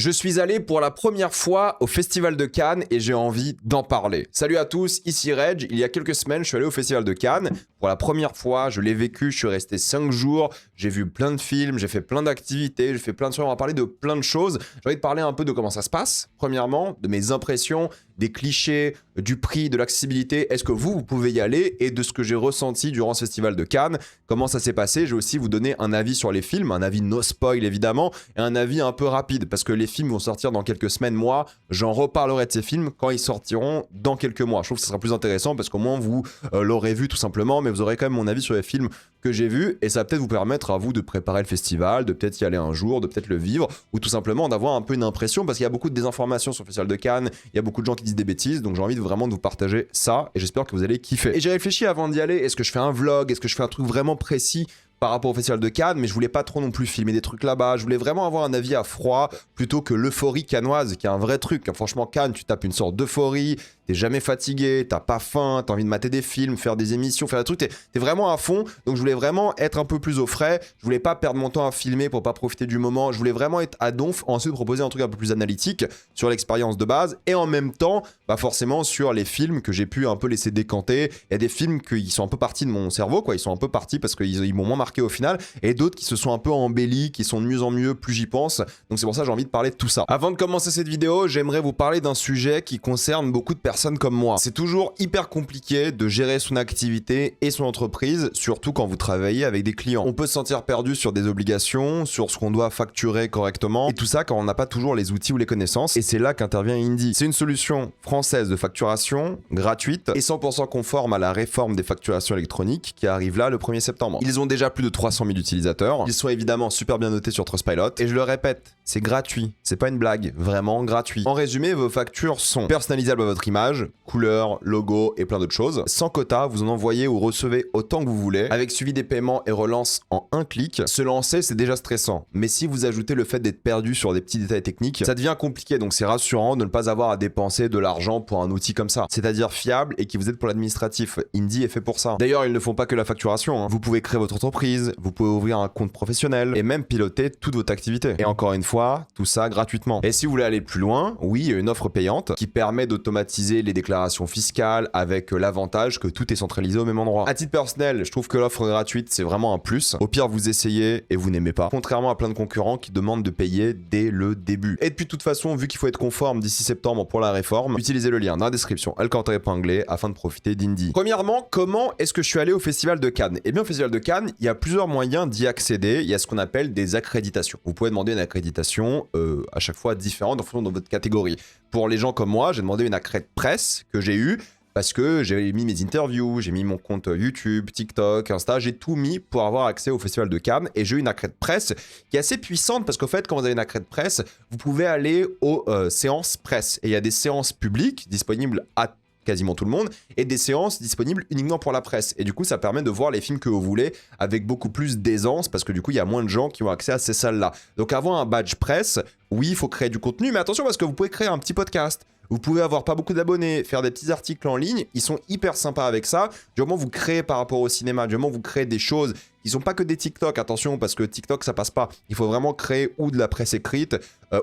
Je suis allé pour la première fois au Festival de Cannes et j'ai envie d'en parler. Salut à tous, ici Reg. Il y a quelques semaines, je suis allé au Festival de Cannes. Pour la première fois, je l'ai vécu, je suis resté 5 jours, j'ai vu plein de films, j'ai fait plein d'activités, j'ai fait plein de soirées, on va parler de plein de choses. J'ai envie de parler un peu de comment ça se passe, premièrement, de mes impressions, des clichés, du prix, de l'accessibilité, est-ce que vous pouvez y aller, et de ce que j'ai ressenti durant ce Festival de Cannes, comment ça s'est passé. Je vais aussi vous donner un avis sur les films, un avis no spoil évidemment, et un avis un peu rapide, parce que les films vont sortir dans quelques semaines, moi, j'en reparlerai de ces films quand ils sortiront dans quelques mois. Je trouve que ce sera plus intéressant, parce qu'au moins vous l'aurez vu tout simplement, mais vous aurez quand même mon avis sur les films que j'ai vus, et ça va peut-être vous permettre à vous de préparer le festival, de peut-être y aller un jour, de peut-être le vivre, ou tout simplement d'avoir un peu une impression, parce qu'il y a beaucoup de désinformations sur le Festival de Cannes, il y a beaucoup de gens qui disent des bêtises, donc j'ai envie vraiment de vous partager ça, et j'espère que vous allez kiffer. Et j'ai réfléchi avant d'y aller, est-ce que je fais un vlog, est-ce que je fais un truc vraiment précis par rapport au Festival de Cannes, mais je voulais pas trop non plus filmer des trucs là-bas, je voulais vraiment avoir un avis à froid, plutôt que l'euphorie cannoise, qui est un vrai truc. Franchement, Cannes, tu tapes une sorte d'euphorie, t'es jamais fatigué, t'as pas faim, t'as envie de mater des films, faire des émissions, faire des trucs, t'es vraiment à fond, donc je voulais vraiment être un peu plus au frais, je voulais pas perdre mon temps à filmer pour pas profiter du moment, je voulais vraiment être à donf, ensuite proposer un truc un peu plus analytique sur l'expérience de base, et en même temps, bah forcément sur les films que j'ai pu un peu laisser décanter. Il y a des films qui sont un peu partis de mon cerveau, quoi, ils sont un peu partis parce qu'ils m'ont moins marqué au final, et d'autres qui se sont un peu embellis, qui sont de mieux en mieux, plus j'y pense, donc c'est pour ça que j'ai envie de parler de tout ça. Avant de commencer cette vidéo, j'aimerais vous parler d'un sujet qui concerne beaucoup de personnes comme moi. C'est toujours hyper compliqué de gérer son activité et son entreprise, surtout quand vous travaillez avec des clients. On peut se sentir perdu sur des obligations, sur ce qu'on doit facturer correctement, et tout ça quand on n'a pas toujours les outils ou les connaissances, et c'est là qu'intervient Indy. C'est une solution française de facturation, gratuite, et 100% conforme à la réforme des facturations électroniques qui arrive là le 1er septembre. Ils ont déjà plus de 300 000 utilisateurs, ils sont évidemment super bien notés sur Trustpilot, et je le répète, c'est gratuit, c'est pas une blague, vraiment gratuit. En résumé, vos factures sont personnalisables à votre image, couleurs, logo et plein d'autres choses. Sans quota, vous en envoyez ou recevez autant que vous voulez, avec suivi des paiements et relance en un clic. Se lancer, c'est déjà stressant, mais si vous ajoutez le fait d'être perdu sur des petits détails techniques, ça devient compliqué, donc c'est rassurant de ne pas avoir à dépenser de l'argent pour un outil comme ça. C'est-à-dire fiable et qui vous aide pour l'administratif. Indy est fait pour ça. D'ailleurs, ils ne font pas que la facturation, hein. Vous pouvez créer votre entreprise, vous pouvez ouvrir un compte professionnel et même piloter toute votre activité. Et encore une fois, tout ça gratuitement. Et si vous voulez aller plus loin, oui, il y a une offre payante qui permet d'automatiser les déclarations fiscales avec l'avantage que tout est centralisé au même endroit. À titre personnel, je trouve que l'offre gratuite, c'est vraiment un plus. Au pire, vous essayez et vous n'aimez pas. Contrairement à plein de concurrents qui demandent de payer dès le début. Et puis de toute façon, vu qu'il faut être conforme d'ici septembre pour la réforme, utilisez le lien dans la description, alcantar.anglais, afin de profiter d'Indy. Premièrement, comment est-ce que je suis allé au Festival de Cannes? Eh bien, au Festival de Cannes, il y a plusieurs moyens d'y accéder. Il y a ce qu'on appelle des accréditations. Vous pouvez demander une accréditation à chaque fois différente en fonction de votre catégorie. Pour les gens comme moi, j'ai demandé une accrède presse que j'ai eue parce que j'ai mis mes interviews, j'ai mis mon compte YouTube, TikTok, Insta, j'ai tout mis pour avoir accès au Festival de Cannes, et j'ai eu une accrède presse qui est assez puissante parce qu'au fait, quand vous avez une accrède presse, vous pouvez aller aux séances presse, et il y a des séances publiques disponibles à quasiment tout le monde, et des séances disponibles uniquement pour la presse. Et du coup, ça permet de voir les films que vous voulez avec beaucoup plus d'aisance, parce que du coup, il y a moins de gens qui ont accès à ces salles-là. Donc avoir un badge presse, oui, il faut créer du contenu, mais attention parce que vous pouvez créer un petit podcast. Vous pouvez avoir pas beaucoup d'abonnés, faire des petits articles en ligne, ils sont hyper sympas avec ça. Du moment où vous créez par rapport au cinéma, du moment où vous créez des choses qui sont pas que des TikTok, attention, parce que TikTok ça passe pas. Il faut vraiment créer ou de la presse écrite,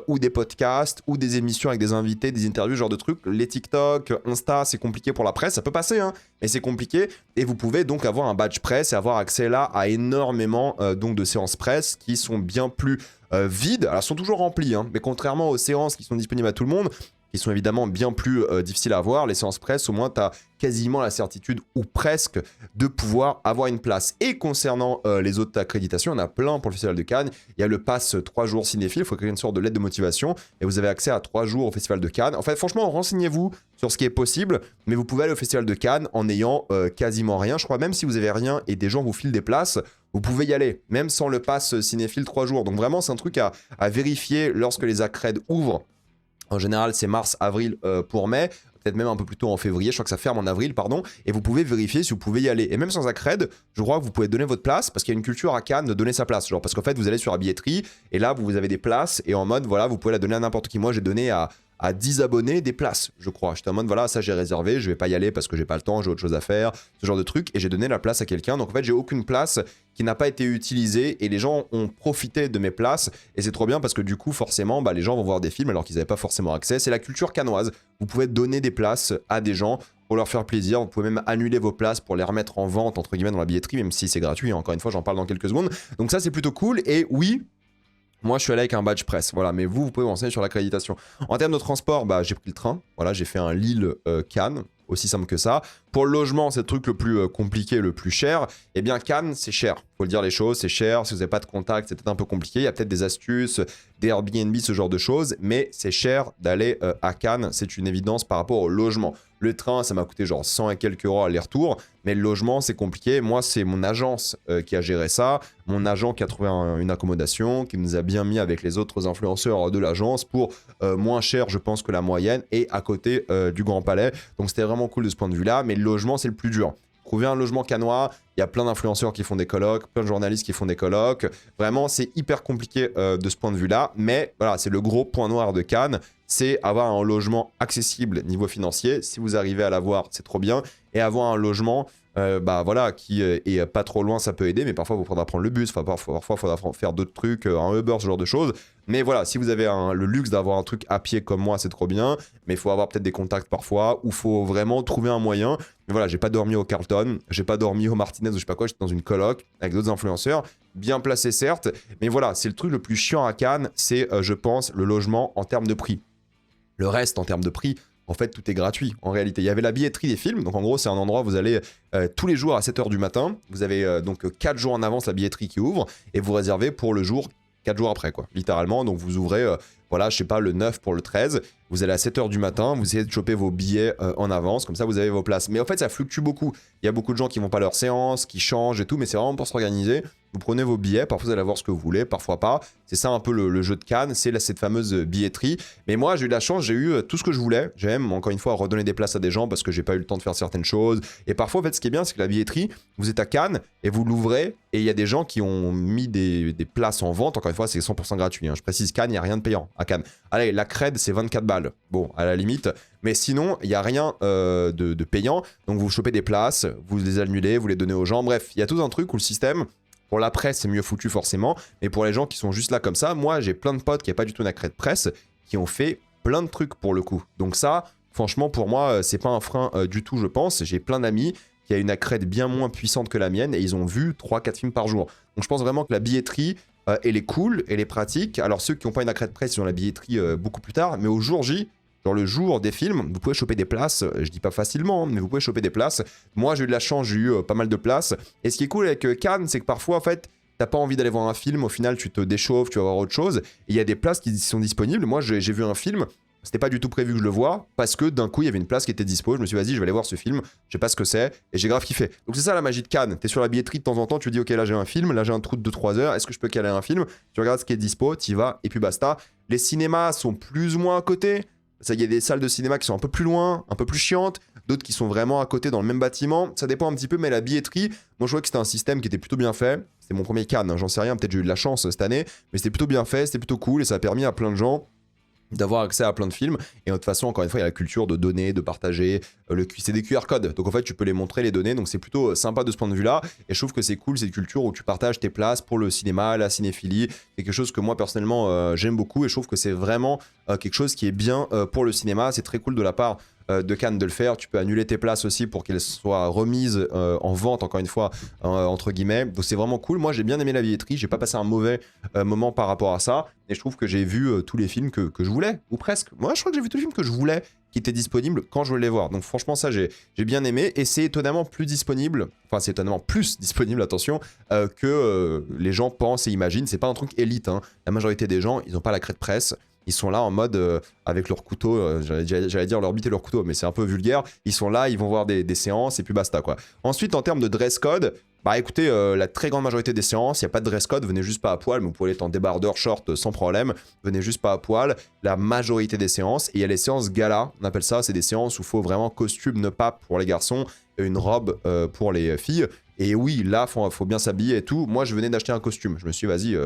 ou des podcasts, ou des émissions avec des invités, des interviews, ce genre de trucs. Les TikTok, Insta, c'est compliqué pour la presse, ça peut passer, hein, mais c'est compliqué. Et vous pouvez donc avoir un badge presse et avoir accès là à énormément donc de séances presse qui sont bien plus vides. Alors, elles sont toujours remplies, hein, mais contrairement aux séances qui sont disponibles à tout le monde, qui sont évidemment bien plus difficiles à voir, les séances presse, au moins tu as quasiment la certitude, ou presque, de pouvoir avoir une place. Et concernant les autres accréditations, il y en a plein pour le Festival de Cannes. Il y a le pass 3 jours cinéphile, il faut créer une sorte de lettre de motivation, et vous avez accès à 3 jours au Festival de Cannes. En fait, franchement, renseignez-vous sur ce qui est possible, mais vous pouvez aller au Festival de Cannes en n'ayant quasiment rien. Je crois même si vous avez rien et des gens vous filent des places, vous pouvez y aller, même sans le pass cinéphile 3 jours. Donc vraiment, c'est un truc à vérifier lorsque les accrèdes ouvrent. En général, c'est mars, avril pour mai, peut-être même un peu plus tôt en février, je crois que ça ferme en avril, pardon, et vous pouvez vérifier si vous pouvez y aller. Et même sans accrède, je crois que vous pouvez donner votre place, parce qu'il y a une culture à Cannes de donner sa place, genre parce qu'en fait, vous allez sur la billetterie, et là, vous avez des places, et en mode, voilà, vous pouvez la donner à n'importe qui. Moi, j'ai donné à à 10 abonnés des places, je crois. J'étais en mode, voilà, ça j'ai réservé, je vais pas y aller parce que j'ai pas le temps, j'ai autre chose à faire, ce genre de truc, et j'ai donné la place à quelqu'un. Donc en fait, j'ai aucune place qui n'a pas été utilisée, et les gens ont profité de mes places, et c'est trop bien parce que du coup, forcément, les gens vont voir des films alors qu'ils n'avaient pas forcément accès. C'est la culture cannoise. Vous pouvez donner des places à des gens pour leur faire plaisir. Vous pouvez même annuler vos places pour les remettre en vente, entre guillemets, dans la billetterie, même si c'est gratuit. Encore une fois, j'en parle dans quelques secondes. Donc ça, c'est plutôt cool. Et oui, moi, je suis allé avec un badge presse, voilà, mais vous pouvez vous renseigner sur l'accréditation. En termes de transport, j'ai pris le train, voilà, j'ai fait un Lille-Cannes, aussi simple que ça. Pour le logement, c'est le truc le plus compliqué, le plus cher. Eh bien, Cannes, c'est cher, faut le dire les choses, c'est cher. Si vous n'avez pas de contact, c'est peut-être un peu compliqué. Il y a peut-être des astuces, des Airbnb, ce genre de choses, mais c'est cher d'aller à Cannes, c'est une évidence par rapport au logement. Le train, ça m'a coûté genre 100 et quelques euros aller-retour, mais le logement, c'est compliqué. Moi, c'est mon agence qui a géré ça, mon agent qui a trouvé une accommodation, qui nous a bien mis avec les autres influenceurs de l'agence pour moins cher, je pense, que la moyenne, et à côté du Grand Palais. Donc, c'était vraiment cool de ce point de vue-là, mais le logement, c'est le plus dur. Trouver un logement cannois, il y a plein d'influenceurs qui font des colocs, plein de journalistes qui font des colocs. Vraiment, c'est hyper compliqué de ce point de vue-là. Mais voilà, c'est le gros point noir de Cannes, c'est avoir un logement accessible niveau financier. Si vous arrivez à l'avoir, c'est trop bien. Et avoir un logement voilà, qui est pas trop loin, ça peut aider. Mais parfois, il faudra prendre le bus, parfois, il faudra faire d'autres trucs, un Uber, ce genre de choses. Mais voilà, si vous avez le luxe d'avoir un truc à pied comme moi, c'est trop bien. Mais il faut avoir peut-être des contacts parfois, ou il faut vraiment trouver un moyen. Mais voilà, j'ai pas dormi au Carlton, j'ai pas dormi au Martinez ou je sais pas quoi, j'étais dans une coloc avec d'autres influenceurs, bien placés certes, mais voilà, c'est le truc le plus chiant à Cannes, c'est je pense le logement en termes de prix. Le reste en termes de prix, en fait tout est gratuit en réalité. Il y avait la billetterie des films, donc en gros c'est un endroit où vous allez tous les jours à 7h du matin, vous avez donc 4 jours en avance la billetterie qui ouvre, et vous réservez pour le jour 4 jours après, quoi, littéralement. Donc vous ouvrez, voilà, je sais pas, le 9 pour le 13, vous allez à 7h du matin, vous essayez de choper vos billets en avance, comme ça vous avez vos places. Mais en fait, ça fluctue beaucoup. Il y a beaucoup de gens qui vont pas à leur séance, qui changent et tout, mais c'est vraiment pour s'organiser. Vous prenez vos billets, parfois vous allez avoir ce que vous voulez, parfois pas. C'est ça un peu le jeu de Cannes, c'est cette fameuse billetterie. Mais moi, j'ai eu de la chance, j'ai eu tout ce que je voulais. J'ai même, encore une fois, redonné des places à des gens parce que j'ai pas eu le temps de faire certaines choses. Et parfois, en fait, ce qui est bien, c'est que la billetterie, vous êtes à Cannes et vous l'ouvrez et il y a des gens qui ont mis des places en vente. Encore une fois, c'est 100% gratuit. Hein. Je précise, Cannes, il n'y a rien de payant à Cannes. Allez, la Cred, c'est 24 balles. Bon, à la limite. Mais sinon, il n'y a rien de payant. Donc, vous chopez des places, vous les annulez, vous les donnez aux gens. Bref, il y a tout un truc où le système... Pour la presse, c'est mieux foutu forcément, mais pour les gens qui sont juste là comme ça, moi j'ai plein de potes qui n'ont pas du tout une accrède presse, qui ont fait plein de trucs pour le coup. Donc ça, franchement pour moi, c'est pas un frein du tout je pense. J'ai plein d'amis qui ont une accrède bien moins puissante que la mienne et ils ont vu 3-4 films par jour. Donc je pense vraiment que la billetterie, elle est cool, elle est pratique. Alors ceux qui n'ont pas une accrède presse, ils ont la billetterie beaucoup plus tard, mais au jour J... Genre le jour des films, vous pouvez choper des places, je dis pas facilement, mais vous pouvez choper des places. Moi j'ai eu de la chance, j'ai eu pas mal de places. Et ce qui est cool avec Cannes, c'est que parfois en fait, t'as pas envie d'aller voir un film, au final tu te déchauffes, tu vas voir autre chose. Et il y a des places qui sont disponibles. Moi j'ai vu un film, c'était pas du tout prévu que je le voie, parce que d'un coup il y avait une place qui était dispo. Je me suis dit vas-y, je vais aller voir ce film, je sais pas ce que c'est, et j'ai grave kiffé. Donc c'est ça la magie de Cannes. T'es sur la billetterie de temps en temps, tu te dis ok là j'ai un film, là j'ai un trou de 2-3 heures, est-ce que je peux caler un film? Tu regardes ce qui est dispo, t'y vas, et puis basta. Les cinémas sont plus ou moins à côté. Ça, il y a des salles de cinéma qui sont un peu plus loin, un peu plus chiantes, d'autres qui sont vraiment à côté dans le même bâtiment. Ça dépend un petit peu, mais la billetterie, moi je trouvais que c'était un système qui était plutôt bien fait. C'était mon premier Cannes, hein, j'en sais rien, peut-être j'ai eu de la chance cette année, mais c'était plutôt bien fait, c'était plutôt cool et ça a permis à plein de gens d'avoir accès à plein de films. Et de toute façon, encore une fois, il y a la culture de donner, de partager. C'est des QR codes. Donc en fait, tu peux les montrer, les donner. Donc c'est plutôt sympa de ce point de vue-là. Et je trouve que c'est cool, cette culture où tu partages tes places pour le cinéma, la cinéphilie. C'est quelque chose que moi, personnellement, j'aime beaucoup. Et je trouve que c'est vraiment quelque chose qui est bien pour le cinéma. C'est très cool de la part de Cannes de le faire. Tu peux annuler tes places aussi pour qu'elles soient remises en vente, encore une fois, entre guillemets. Donc c'est vraiment cool. Moi, j'ai bien aimé la billetterie. J'ai pas passé un mauvais moment par rapport à ça. Et je trouve que j'ai vu tous les films que je voulais, ou presque. Moi, je crois que j'ai vu tous les films que je voulais qui étaient disponibles quand je voulais les voir. Donc franchement, ça, j'ai bien aimé. Et c'est étonnamment plus disponible, enfin c'est étonnamment plus disponible, attention, que les gens pensent et imaginent. C'est pas un truc élite, hein. La majorité des gens, ils n'ont pas la crête presse. Ils sont là en mode avec leur couteau, j'allais dire leur bite et leur couteau, mais c'est un peu vulgaire. Ils sont là, ils vont voir des séances et puis basta quoi. Ensuite, en termes de dress code, bah écoutez, la très grande majorité des séances, il n'y a pas de dress code, venez juste pas à poil, mais vous pouvez être en débardeur, short, sans problème, venez juste pas à poil. La majorité des séances, et il y a les séances gala, on appelle ça, c'est des séances où il faut vraiment costume ne pas pour les garçons, et une robe pour les filles. Et oui, là, faut bien s'habiller et tout. Moi, je venais d'acheter un costume. Je me suis dit, vas-y,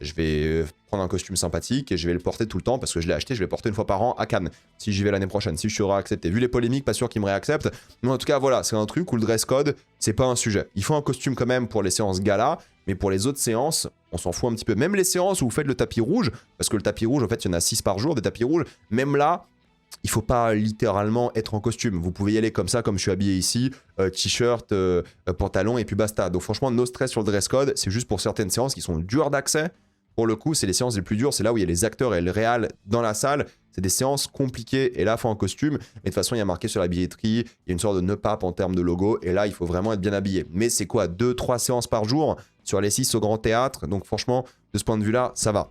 je vais prendre un costume sympathique et je vais le porter tout le temps parce que je l'ai acheté, je vais le porter une fois par an à Cannes si j'y vais l'année prochaine, si je suis réaccepté. Vu les polémiques, pas sûr qu'ils me réacceptent. Mais en tout cas, voilà, c'est un truc où le dress code, c'est pas un sujet. Il faut un costume quand même pour les séances gala, mais pour les autres séances, on s'en fout un petit peu. Même les séances où vous faites le tapis rouge, parce que le tapis rouge, en fait, il y en a 6 par jour, des tapis rouges, même là, il faut pas littéralement être en costume. Vous pouvez y aller comme ça, comme je suis habillé ici, t-shirt, pantalon et puis basta. Donc franchement, no stress sur le dress code. C'est juste pour certaines séances qui sont dures d'accès. Pour le coup, c'est les séances les plus dures. C'est là où il y a les acteurs et le réal dans la salle. C'est des séances compliquées et là, il faut un costume. Mais de toute façon, il y a marqué sur la billetterie, il y a une sorte de nœud pape en termes de logo. Et là, il faut vraiment être bien habillé. Mais c'est quoi, 2-3 séances par jour sur les 6 au Grand Théâtre. Donc franchement, de ce point de vue-là, ça va.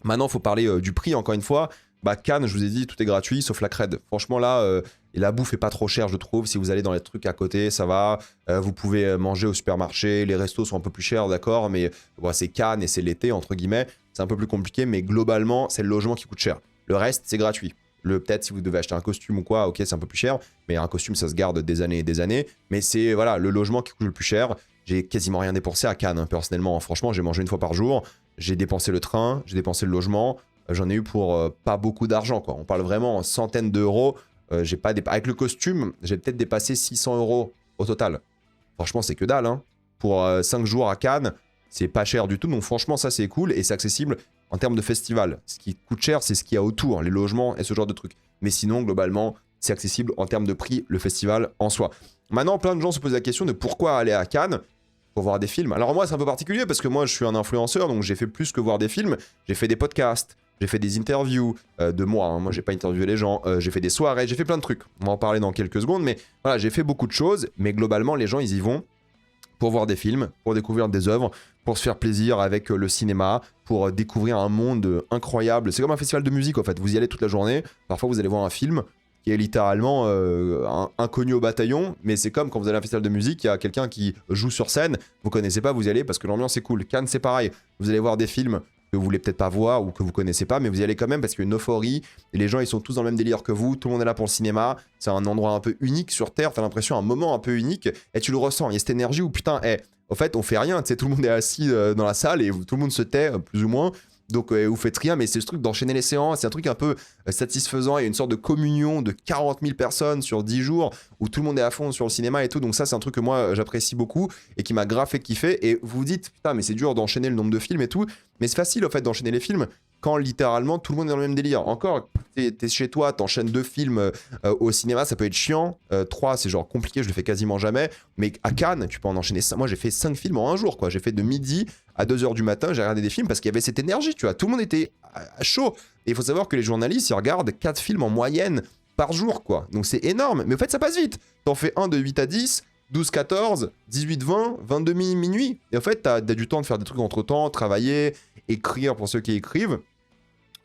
Maintenant, il faut parler du prix, encore une fois. Bah, Cannes, je vous ai dit, tout est gratuit, sauf la crède. Franchement, là, et la bouffe est pas trop chère, je trouve. Si vous allez dans les trucs à côté, ça va. Vous pouvez manger au supermarché. Les restos sont un peu plus chers, d'accord, mais bon, c'est Cannes et c'est l'été, entre guillemets. C'est un peu plus compliqué, mais globalement, c'est le logement qui coûte cher. Le reste, c'est gratuit. Peut-être si vous devez acheter un costume ou quoi, ok, c'est un peu plus cher, mais un costume, ça se garde des années et des années. Mais c'est, voilà, le logement qui coûte le plus cher. J'ai quasiment rien dépensé à Cannes, hein, personnellement. Franchement, j'ai mangé une fois par jour. J'ai dépensé le train, j'ai dépensé le logement. J'en ai eu pour pas beaucoup d'argent, quoi. On parle vraiment en centaines d'euros. J'ai pas Avec le costume, j'ai peut-être dépassé 600 € au total. Franchement, c'est que dalle, hein. Pour 5 jours à Cannes, c'est pas cher du tout. Donc franchement, ça, c'est cool et c'est accessible en termes de festival. Ce qui coûte cher, c'est ce qu'il y a autour, les logements et ce genre de trucs. Mais sinon, globalement, c'est accessible en termes de prix, le festival en soi. Maintenant, plein de gens se posent la question de pourquoi aller à Cannes pour voir des films. Alors moi, c'est un peu particulier parce que moi, je suis un influenceur, donc j'ai fait plus que voir des films. J'ai fait des podcasts. J'ai fait des interviews de moi, hein. Moi j'ai pas interviewé les gens, j'ai fait des soirées, j'ai fait plein de trucs. On va en parler dans quelques secondes, mais voilà, j'ai fait beaucoup de choses, mais globalement les gens ils y vont pour voir des films, pour découvrir des œuvres, pour se faire plaisir avec le cinéma, pour découvrir un monde incroyable. C'est comme un festival de musique en fait, vous y allez toute la journée, parfois vous allez voir un film qui est littéralement inconnu au bataillon, mais c'est comme quand vous allez à un festival de musique, il y a quelqu'un qui joue sur scène, vous connaissez pas, vous y allez parce que l'ambiance est cool. Cannes c'est pareil, vous allez voir des films que vous voulez peut-être pas voir ou que vous connaissez pas, mais vous y allez quand même parce qu'il y a une euphorie et les gens ils sont tous dans le même délire que vous, tout le monde est là pour le cinéma, c'est un endroit un peu unique sur Terre, t'as l'impression un moment un peu unique et tu le ressens, il y a cette énergie où putain, au fait on fait rien, tu sais, tout le monde est assis dans la salle et tout le monde se tait plus ou moins. Donc vous faites rien, mais c'est ce truc d'enchaîner les séances, c'est un truc un peu satisfaisant, il y a une sorte de communion de 40 000 personnes sur 10 jours où tout le monde est à fond sur le cinéma et tout, donc ça c'est un truc que moi j'apprécie beaucoup et qui m'a grave fait kiffer, et vous vous dites putain mais c'est dur d'enchaîner le nombre de films et tout, mais c'est facile en fait d'enchaîner les films quand littéralement tout le monde est dans le même délire. Encore, t'es chez toi, t'enchaînes 2 films au cinéma, ça peut être chiant, 3 c'est genre compliqué, je le fais quasiment jamais, mais à Cannes tu peux en enchaîner 5. Moi j'ai fait 5 films en un jour quoi, j'ai fait de midi à 2h du matin, j'ai regardé des films parce qu'il y avait cette énergie, tu vois, tout le monde était à chaud. Et il faut savoir que les journalistes, ils regardent 4 films en moyenne par jour, quoi. Donc c'est énorme, mais en fait ça passe vite. T'en fais un de 8 à 10, 12, 14, 18, 20, 22 minuit. Et en fait, t'as du temps de faire des trucs entre-temps, travailler, écrire pour ceux qui écrivent.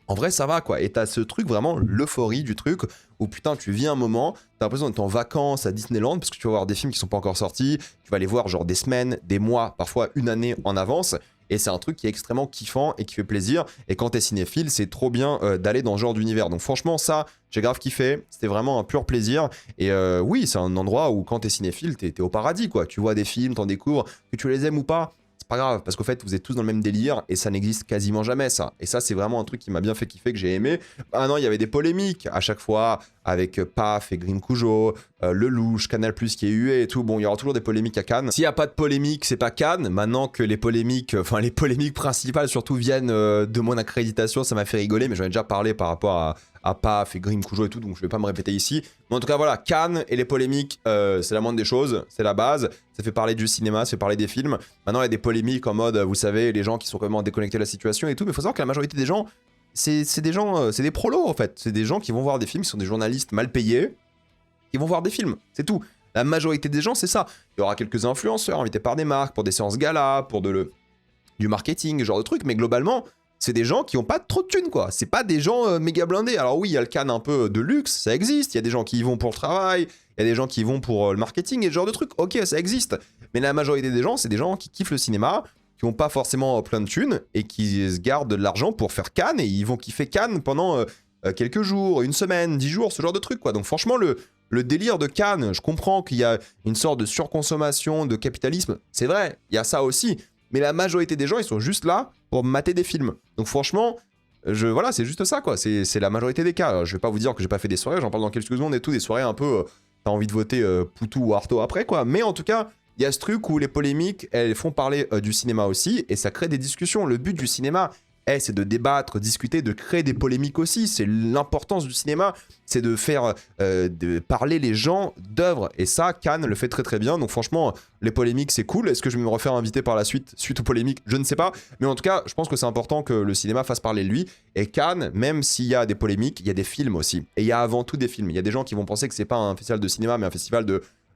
En vrai, ça va, quoi. Et t'as ce truc, vraiment, l'euphorie du truc, où putain, tu vis un moment, t'as l'impression d'être en vacances à Disneyland, parce que tu vas voir des films qui sont pas encore sortis, tu vas les voir genre des semaines, des mois, parfois une année en avance, et c'est un truc qui est extrêmement kiffant et qui fait plaisir, et quand t'es cinéphile, c'est trop bien d'aller dans ce genre d'univers. Donc franchement, ça, j'ai grave kiffé, c'était vraiment un pur plaisir, et oui, c'est un endroit où quand t'es cinéphile, t'es au paradis, quoi. Tu vois des films, t'en découvres, que tu les aimes ou pas, pas grave, parce qu'au fait, vous êtes tous dans le même délire et ça n'existe quasiment jamais, ça. Et ça, c'est vraiment un truc qui m'a bien fait kiffer, que j'ai aimé. Ah non, il y avait des polémiques à chaque fois avec PAF et Grim Cujo, Le Louche, Canal+, qui est hué et tout. Bon, il y aura toujours des polémiques à Cannes. S'il n'y a pas de polémique, c'est pas Cannes. Maintenant que les polémiques, enfin les polémiques principales surtout viennent de mon accréditation, ça m'a fait rigoler, mais j'en ai déjà parlé par rapport à PAF et Grim Cujo et tout, donc je vais pas me répéter ici. Mais en tout cas, voilà, Cannes et les polémiques, c'est la moindre des choses, c'est la base. Ça fait parler du cinéma, ça fait parler des films. Maintenant, il y a des polémiques en mode, vous savez, les gens qui sont complètement déconnectés de la situation et tout, mais il faut savoir que la majorité des gens, c'est des gens, c'est des prolos en fait. C'est des gens qui vont voir des films, qui sont des journalistes mal payés, qui vont voir des films, c'est tout. La majorité des gens, c'est ça. Il y aura quelques influenceurs invités par des marques, pour des séances gala, pour du marketing, ce genre de trucs, mais globalement, c'est des gens qui ont pas trop de thunes, quoi. C'est pas des gens méga blindés. Alors oui, il y a le Cannes un peu de luxe, ça existe. Il y a des gens qui y vont pour le travail, il y a des gens qui y vont pour le marketing et ce genre de trucs. Ok, ça existe. Mais la majorité des gens, c'est des gens qui kiffent le cinéma, qui ont pas forcément plein de thunes et qui se gardent de l'argent pour faire Cannes, et ils vont kiffer Cannes pendant quelques jours, une semaine, 10 jours, ce genre de trucs, quoi. Donc franchement, le délire de Cannes, je comprends qu'il y a une sorte de surconsommation, de capitalisme. C'est vrai, il y a ça aussi. mais la majorité des gens, ils sont juste là pour mater des films. Donc franchement, voilà, c'est juste ça, quoi. C'est la majorité des cas. Alors, je vais pas vous dire que j'ai pas fait des soirées, j'en parle dans quelques secondes et tout, des soirées un peu, t'as envie de voter Poutou ou Arto après, quoi. Mais en tout cas, il y a ce truc où les polémiques, elles font parler du cinéma aussi, et ça crée des discussions. Le but du cinéma, c'est de débattre, discuter, de créer des polémiques aussi. C'est l'importance du cinéma, c'est de faire de parler les gens d'œuvres. Et ça, Cannes le fait très très bien. Donc franchement, les polémiques, c'est cool. Est-ce que je vais me refaire inviter par la suite aux polémiques? Je ne sais pas. Mais en tout cas, je pense que c'est important que le cinéma fasse parler de lui. Et Cannes, même s'il y a des polémiques, il y a des films aussi. Et il y a avant tout des films. Il y a des gens qui vont penser que c'est pas un festival de cinéma, mais un festival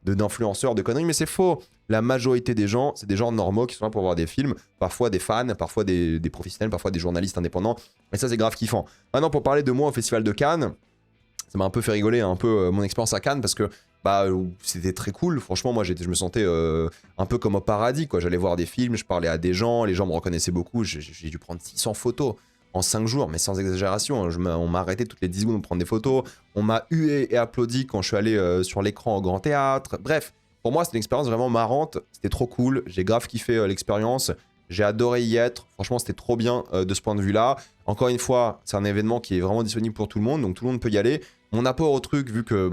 d'influenceurs, de conneries, mais c'est faux. La majorité des gens, c'est des gens normaux qui sont là pour voir des films, parfois des fans, parfois des professionnels, parfois des journalistes indépendants, et ça c'est grave kiffant. Maintenant pour parler de moi au Festival de Cannes, ça m'a un peu fait rigoler, un peu mon expérience à Cannes, parce que c'était très cool, franchement moi je me sentais un peu comme au paradis, quoi. J'allais voir des films, je parlais à des gens, les gens me reconnaissaient beaucoup, j'ai dû prendre 600 photos en 5 jours, mais sans exagération. On m'a arrêté toutes les 10 secondes pour prendre des photos. On m'a hué et applaudi quand je suis allé sur l'écran au Grand Théâtre. Bref, pour moi, c'était une expérience vraiment marrante. C'était trop cool. J'ai grave kiffé l'expérience. J'ai adoré y être. Franchement, c'était trop bien de ce point de vue-là. Encore une fois, c'est un événement qui est vraiment disponible pour tout le monde, donc tout le monde peut y aller. Mon apport au truc, vu que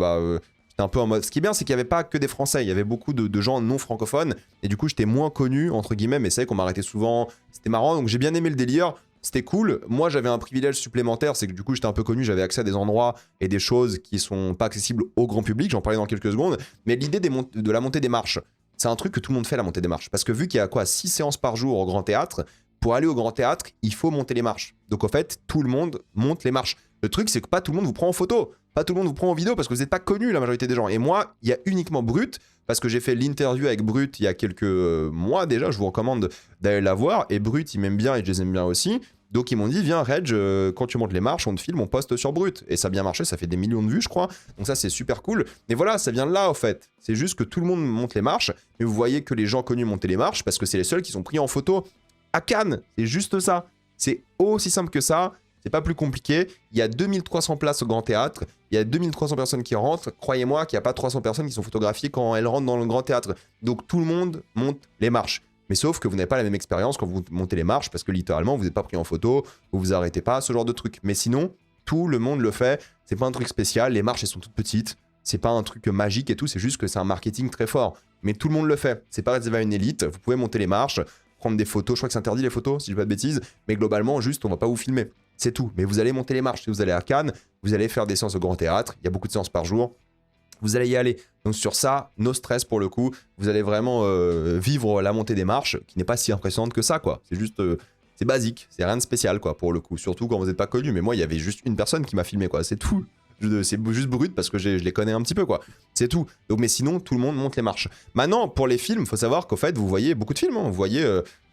j'étais un peu en mode... Ce qui est bien, c'est qu'il n'y avait pas que des Français. Il y avait beaucoup de gens non francophones. Et du coup, j'étais moins connu, entre guillemets, mais c'est vrai qu'on m'arrêtait souvent. C'était marrant, donc j'ai bien aimé le délire. C'était cool. Moi, j'avais un privilège supplémentaire, c'est que du coup, j'étais un peu connu, j'avais accès à des endroits et des choses qui sont pas accessibles au grand public. J'en parlais dans quelques secondes. Mais l'idée de la montée des marches, c'est un truc que tout le monde fait, la montée des marches. Parce que vu qu'il y a 6 séances par jour au Grand Théâtre, pour aller au Grand Théâtre, il faut monter les marches. Donc en fait, tout le monde monte les marches. Le truc, c'est que pas tout le monde vous prend en photo. Pas tout le monde vous prend en vidéo parce que vous n'êtes pas connu, la majorité des gens. Et moi, il y a uniquement Brut, parce que j'ai fait l'interview avec Brut il y a quelques mois déjà. Je vous recommande d'aller la voir. Et Brut, ils m'aiment bien et je les aime bien aussi. Donc ils m'ont dit, viens Reg, quand tu montes les marches, on te filme, on poste sur Brut. Et ça a bien marché, ça fait des millions de vues, je crois. Donc ça, c'est super cool. Mais voilà, ça vient de là, en fait. C'est juste que tout le monde monte les marches, mais vous voyez que les gens connus montent les marches parce que c'est les seuls qui sont pris en photo à Cannes. C'est juste ça. C'est aussi simple que ça. C'est pas plus compliqué. Il y a 2300 places au Grand Théâtre. Il y a 2300 personnes qui rentrent. Croyez-moi qu'il n'y a pas 300 personnes qui sont photographiées quand elles rentrent dans le Grand Théâtre. Donc tout le monde monte les marches. Mais sauf que vous n'avez pas la même expérience quand vous montez les marches parce que littéralement, vous n'êtes pas pris en photo, vous vous arrêtez pas, ce genre de truc. Mais sinon, tout le monde le fait. C'est pas un truc spécial. Les marches, elles sont toutes petites. C'est pas un truc magique et tout. C'est juste que c'est un marketing très fort. Mais tout le monde le fait. C'est pas réservé à une élite. Vous pouvez monter les marches, prendre des photos. Je crois que c'est interdit les photos, si je dis pas de bêtises. Mais globalement, juste, on va pas vous filmer. C'est tout. Mais vous allez monter les marches. Si vous allez à Cannes, vous allez faire des séances au Grand Théâtre. Il y a beaucoup de séances par jour. Vous allez y aller. Donc sur ça, no stress pour le coup. Vous allez vraiment vivre la montée des marches, qui n'est pas si impressionnante que ça, quoi. C'est juste, c'est basique. C'est rien de spécial, quoi, pour le coup. Surtout quand vous n'êtes pas connu. Mais moi, il y avait juste une personne qui m'a filmé, quoi. C'est tout. C'est juste Brut parce que je les connais un petit peu, quoi. C'est tout. Donc, mais sinon, tout le monde monte les marches. Maintenant, pour les films, il faut savoir qu'au fait, vous voyez beaucoup de films. Hein. Vous voyez,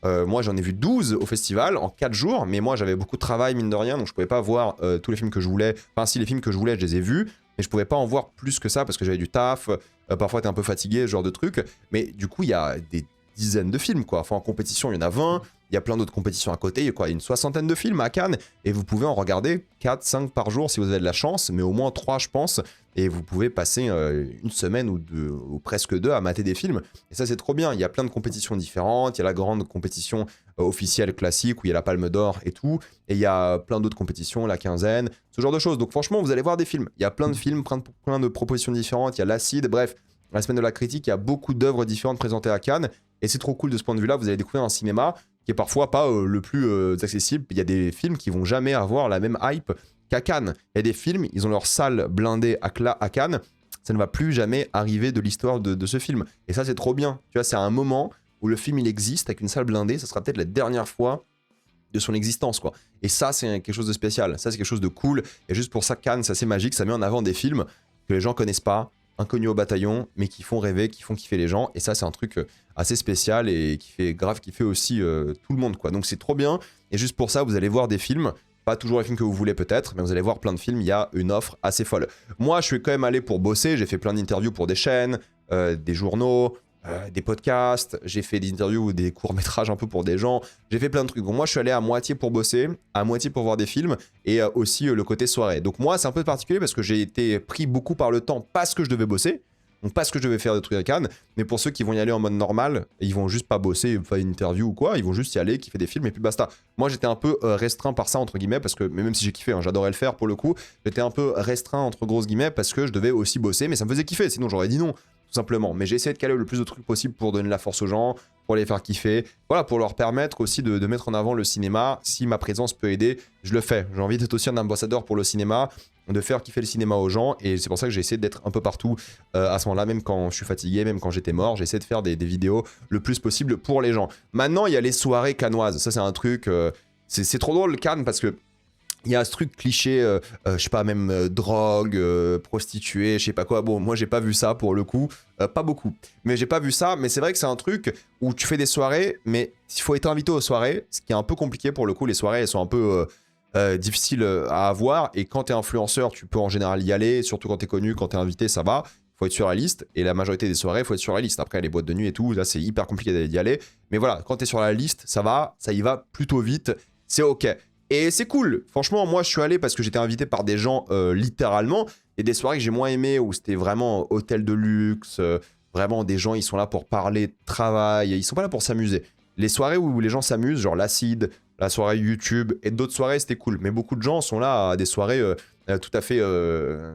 moi, j'en ai vu 12 au festival en 4 jours. Mais moi, j'avais beaucoup de travail, mine de rien. Donc, je pouvais pas voir tous les films que je voulais. Enfin, si les films que je voulais, je les ai vus. Mais je pouvais pas en voir plus que ça parce que j'avais du taf. Parfois, t'es un peu fatigué, ce genre de truc. Mais du coup, il y a des dizaines de films, quoi. Enfin, en compétition, il y en a 20. Il y a plein d'autres compétitions à côté. Il y a quoi, une soixantaine de films à Cannes. Et vous pouvez en regarder 4, 5 par jour si vous avez de la chance. Mais au moins 3, je pense. Et vous pouvez passer une semaine ou deux, ou presque 2 à mater des films. Et ça, c'est trop bien. Il y a plein de compétitions différentes. Il y a la grande compétition officielle classique où il y a la Palme d'Or et tout. Et il y a plein d'autres compétitions, la quinzaine, ce genre de choses. Donc franchement, vous allez voir des films. Il y a plein de films, plein de propositions différentes. Il y a l'Acide, bref. La semaine de la critique, il y a beaucoup d'œuvres différentes présentées à Cannes. Et c'est trop cool de ce point de vue-là. Vous allez découvrir un cinéma qui est parfois pas le plus accessible. Il y a des films qui vont jamais avoir la même hype qu'à Cannes. Il y a des films, ils ont leur salle blindée à Cannes. Ça ne va plus jamais arriver de l'histoire de ce film. Et ça, c'est trop bien. Tu vois, c'est un moment où le film, il existe avec une salle blindée. Ça sera peut-être la dernière fois de son existence, quoi. Et ça, c'est quelque chose de spécial. Ça, c'est quelque chose de cool. Et juste pour ça, Cannes, c'est assez magique. Ça met en avant des films que les gens connaissent pas, inconnus au bataillon, mais qui font rêver, qui font kiffer les gens. Et ça, c'est un truc assez spécial et qui fait grave kiffer aussi tout le monde, quoi. Donc, c'est trop bien. Et juste pour ça, vous allez voir des films. Pas toujours les films que vous voulez peut-être, mais vous allez voir plein de films. Il y a une offre assez folle. Moi, je suis quand même allé pour bosser. J'ai fait plein d'interviews pour des chaînes, des journaux, des podcasts. J'ai fait des interviews ou des courts-métrages un peu pour des gens. J'ai fait plein de trucs. Donc moi, je suis allé à moitié pour bosser, à moitié pour voir des films et aussi le côté soirée. Donc moi, c'est un peu particulier parce que j'ai été pris beaucoup par le temps parce que je devais bosser. Donc parce que je vais faire des trucs à Cannes, mais pour ceux qui vont y aller en mode normal, ils vont juste pas bosser, faire une interview ou quoi, ils vont juste y aller, kiffer des films et puis basta. Moi j'étais un peu restreint par ça entre guillemets, parce que mais même si j'ai kiffé, hein, j'adorais le faire pour le coup, j'étais un peu restreint entre grosses guillemets parce que je devais aussi bosser, mais ça me faisait kiffer, sinon j'aurais dit non, tout simplement. Mais j'ai essayé de caler le plus de trucs possible pour donner de la force aux gens, pour les faire kiffer, voilà, pour leur permettre aussi de mettre en avant le cinéma. Si ma présence peut aider, je le fais. J'ai envie d'être aussi un ambassadeur pour le cinéma, de faire kiffer le cinéma aux gens, et c'est pour ça que j'ai essayé d'être un peu partout à ce moment-là, même quand je suis fatigué, même quand j'étais mort, j'ai essayé de faire des vidéos le plus possible pour les gens. Maintenant, il y a les soirées cannoises, ça c'est un truc, c'est trop drôle Cannes, parce que il y a ce truc cliché, je sais pas, même drogue, prostituée, je sais pas quoi. Bon, moi j'ai pas vu ça pour le coup, pas beaucoup. Mais j'ai pas vu ça, mais c'est vrai que c'est un truc où tu fais des soirées, mais il faut être invité aux soirées, ce qui est un peu compliqué pour le coup. Les soirées, elles sont un peu difficiles à avoir, et quand t'es influenceur, tu peux en général y aller, surtout quand t'es connu, quand t'es invité, ça va. Faut être sur la liste, et la majorité des soirées, faut être sur la liste. Après, les boîtes de nuit et tout, là c'est hyper compliqué d'y aller. Mais voilà, quand t'es sur la liste, ça va, ça y va plutôt vite, c'est ok. Et c'est cool. Franchement, moi, je suis allé parce que j'étais invité par des gens, littéralement. Et des soirées que j'ai moins aimées, où c'était vraiment hôtel de luxe, vraiment des gens, ils sont là pour parler de travail, ils sont pas là pour s'amuser. Les soirées où les gens s'amusent, genre l'Acide, la soirée YouTube, et d'autres soirées, c'était cool. Mais beaucoup de gens sont là à des soirées tout à fait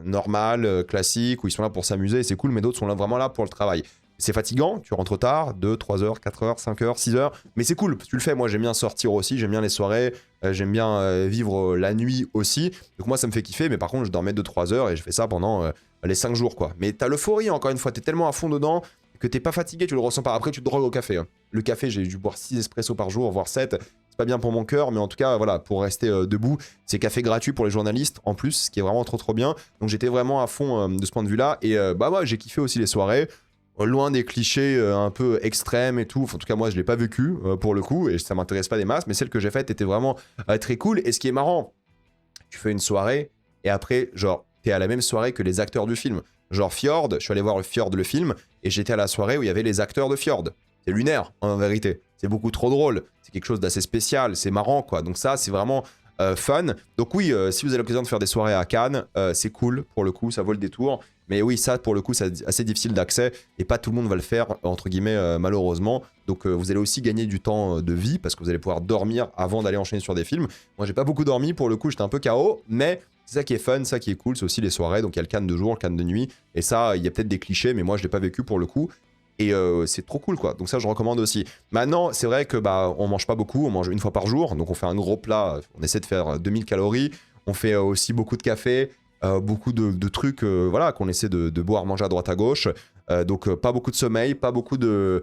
normales, classiques, où ils sont là pour s'amuser, et c'est cool, mais d'autres sont là, vraiment là pour le travail. C'est fatigant, tu rentres tard, 2, 3 heures, 4 heures, 5 heures, 6 heures, mais c'est cool, tu le fais. Moi j'aime bien sortir aussi, j'aime bien les soirées, j'aime bien vivre la nuit aussi, donc moi ça me fait kiffer, mais par contre je dormais 2-3 heures et je fais ça pendant les 5 jours quoi. Mais t'as l'euphorie encore une fois, t'es tellement à fond dedans que t'es pas fatigué, tu le ressens pas. Après tu te drogues au café, hein. Le café, j'ai dû boire 6 espressos par jour, voire 7, c'est pas bien pour mon cœur, mais en tout cas voilà, pour rester debout, c'est café gratuit pour les journalistes en plus, ce qui est vraiment trop bien, donc j'étais vraiment à fond de ce point de vue là, et bah moi j'ai kiffé aussi les soirées. Loin des clichés un peu extrêmes et tout. Enfin, en tout cas, moi, je l'ai pas vécu pour le coup, et ça m'intéresse pas des masses, mais celle que j'ai faite était vraiment très cool. Et ce qui est marrant, tu fais une soirée, et après, genre, t'es à la même soirée que les acteurs du film. Genre Fjord, je suis allé voir le Fjord, le film, et j'étais à la soirée où il y avait les acteurs de Fjord. C'est lunaire, en vérité. C'est beaucoup trop drôle. C'est quelque chose d'assez spécial, c'est marrant, quoi. Donc ça, c'est vraiment fun. Donc oui, si vous avez l'occasion de faire des soirées à Cannes, c'est cool, pour le coup, ça vaut le détour. Mais oui, ça, pour le coup, c'est assez difficile d'accès, et pas tout le monde va le faire, entre guillemets, malheureusement. Donc vous allez aussi gagner du temps de vie, parce que vous allez pouvoir dormir avant d'aller enchaîner sur des films. Moi, j'ai pas beaucoup dormi, pour le coup, j'étais un peu KO, mais c'est ça qui est fun, ça qui est cool, c'est aussi les soirées. Donc il y a le Cannes de jour, le Cannes de nuit, et ça, il y a peut-être des clichés, mais moi, je l'ai pas vécu pour le coup. Et c'est trop cool quoi, donc ça je recommande aussi. Maintenant c'est vrai que bah on mange pas beaucoup, on mange une fois par jour, donc on fait un gros plat, on essaie de faire 2000 calories, on fait aussi beaucoup de café, beaucoup de trucs voilà, qu'on essaie de boire, manger à droite à gauche, donc pas beaucoup de sommeil, pas beaucoup de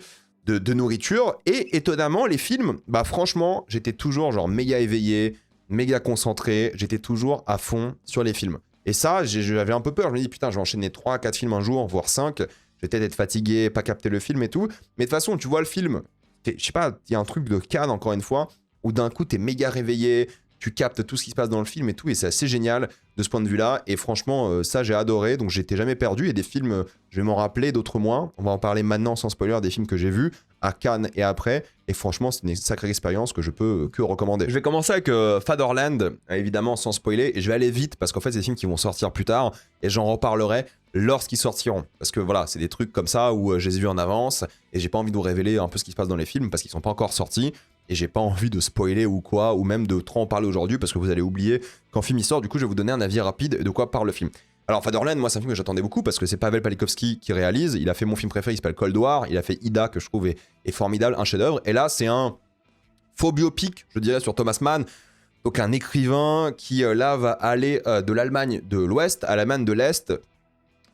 nourriture, et étonnamment les films, bah franchement j'étais toujours genre méga éveillé, méga concentré, j'étais toujours à fond sur les films. Et ça j'avais un peu peur, je me dis putain je vais enchaîner 3-4 films un jour, voire 5, je vais peut-être être fatigué, pas capter le film et tout. Mais de toute façon, tu vois le film, je sais pas, il y a un truc de Cannes, encore une fois, où d'un coup, t'es méga réveillé, tu captes tout ce qui se passe dans le film et tout, et c'est assez génial de ce point de vue-là. Et franchement, ça, j'ai adoré, donc j'étais jamais perdu. Et des films, je vais m'en rappeler, d'autres moins. On va en parler maintenant sans spoiler des films que j'ai vus à Cannes et après. Et franchement, c'est une sacrée expérience que je peux que recommander. Je vais commencer avec Fatherland, évidemment sans spoiler, et je vais aller vite parce qu'en fait, c'est des films qui vont sortir plus tard, et j'en reparlerai lorsqu'ils sortiront. Parce que voilà, c'est des trucs comme ça où je les ai vus en avance, et j'ai pas envie de vous révéler un peu ce qui se passe dans les films parce qu'ils sont pas encore sortis, et j'ai pas envie de spoiler ou quoi, ou même de trop en parler aujourd'hui parce que vous allez oublier quand le film il sort. Du coup, je vais vous donner un avis rapide de quoi parle le film. Alors Fatherland, moi c'est un film que j'attendais beaucoup parce que c'est Pavel Pawlikowski qui réalise, il a fait mon film préféré, il s'appelle Cold War, il a fait Ida que je trouve est formidable, un chef-d'œuvre, et là c'est un faux biopic, je dirais, sur Thomas Mann, donc un écrivain qui là va aller de l'Allemagne de l'Ouest à l'Allemagne de l'Est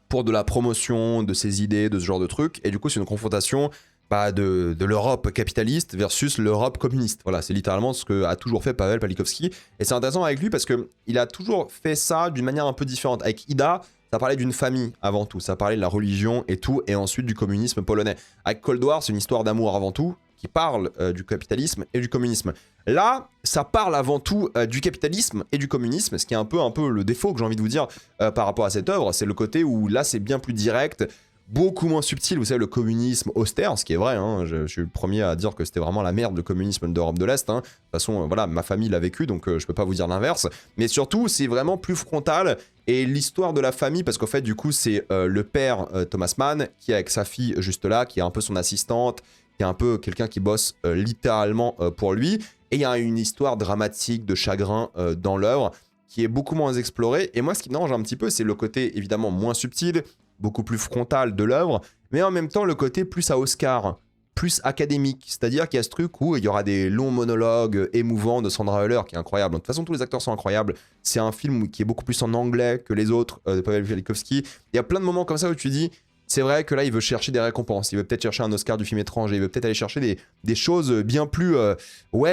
pour de la promotion de ses idées, de ce genre de trucs, et du coup c'est une confrontation de l'Europe capitaliste versus l'Europe communiste. Voilà, c'est littéralement ce que a toujours fait Pavel Pawlikowski. Et c'est intéressant avec lui parce qu'il a toujours fait ça d'une manière un peu différente. Avec Ida, ça parlait d'une famille avant tout, ça parlait de la religion et tout, et ensuite du communisme polonais. Avec Cold War, c'est une histoire d'amour avant tout, qui parle du capitalisme et du communisme. Là, ça parle avant tout du capitalisme et du communisme, ce qui est un peu le défaut que j'ai envie de vous dire par rapport à cette œuvre, c'est le côté où là c'est bien plus direct, beaucoup moins subtil, vous savez, le communisme austère, ce qui est vrai, hein, je suis le premier à dire que c'était vraiment la merde, le communisme d'Europe de l'Est, hein. De toute façon, voilà, ma famille l'a vécu, donc je peux pas vous dire l'inverse, mais surtout, c'est vraiment plus frontal, et l'histoire de la famille, parce qu'en fait, du coup, c'est le père, Thomas Mann, qui est avec sa fille juste là, qui est un peu son assistante, qui est un peu quelqu'un qui bosse littéralement pour lui, et il y a une histoire dramatique de chagrin dans l'œuvre, qui est beaucoup moins explorée, et moi, ce qui me dérange un petit peu, c'est le côté, évidemment, moins subtil, beaucoup plus frontal de l'œuvre, mais en même temps le côté plus à Oscar, plus académique, c'est-à-dire qu'il y a ce truc où il y aura des longs monologues émouvants de Sandra Hüller qui est incroyable. De toute façon, tous les acteurs sont incroyables. C'est un film qui est beaucoup plus en anglais que les autres de Paweł Wielkowski. Il y a plein de moments comme ça où tu dis, c'est vrai que là, il veut chercher des récompenses. Il veut peut-être chercher un Oscar du film étranger. Il veut peut-être aller chercher des choses bien plus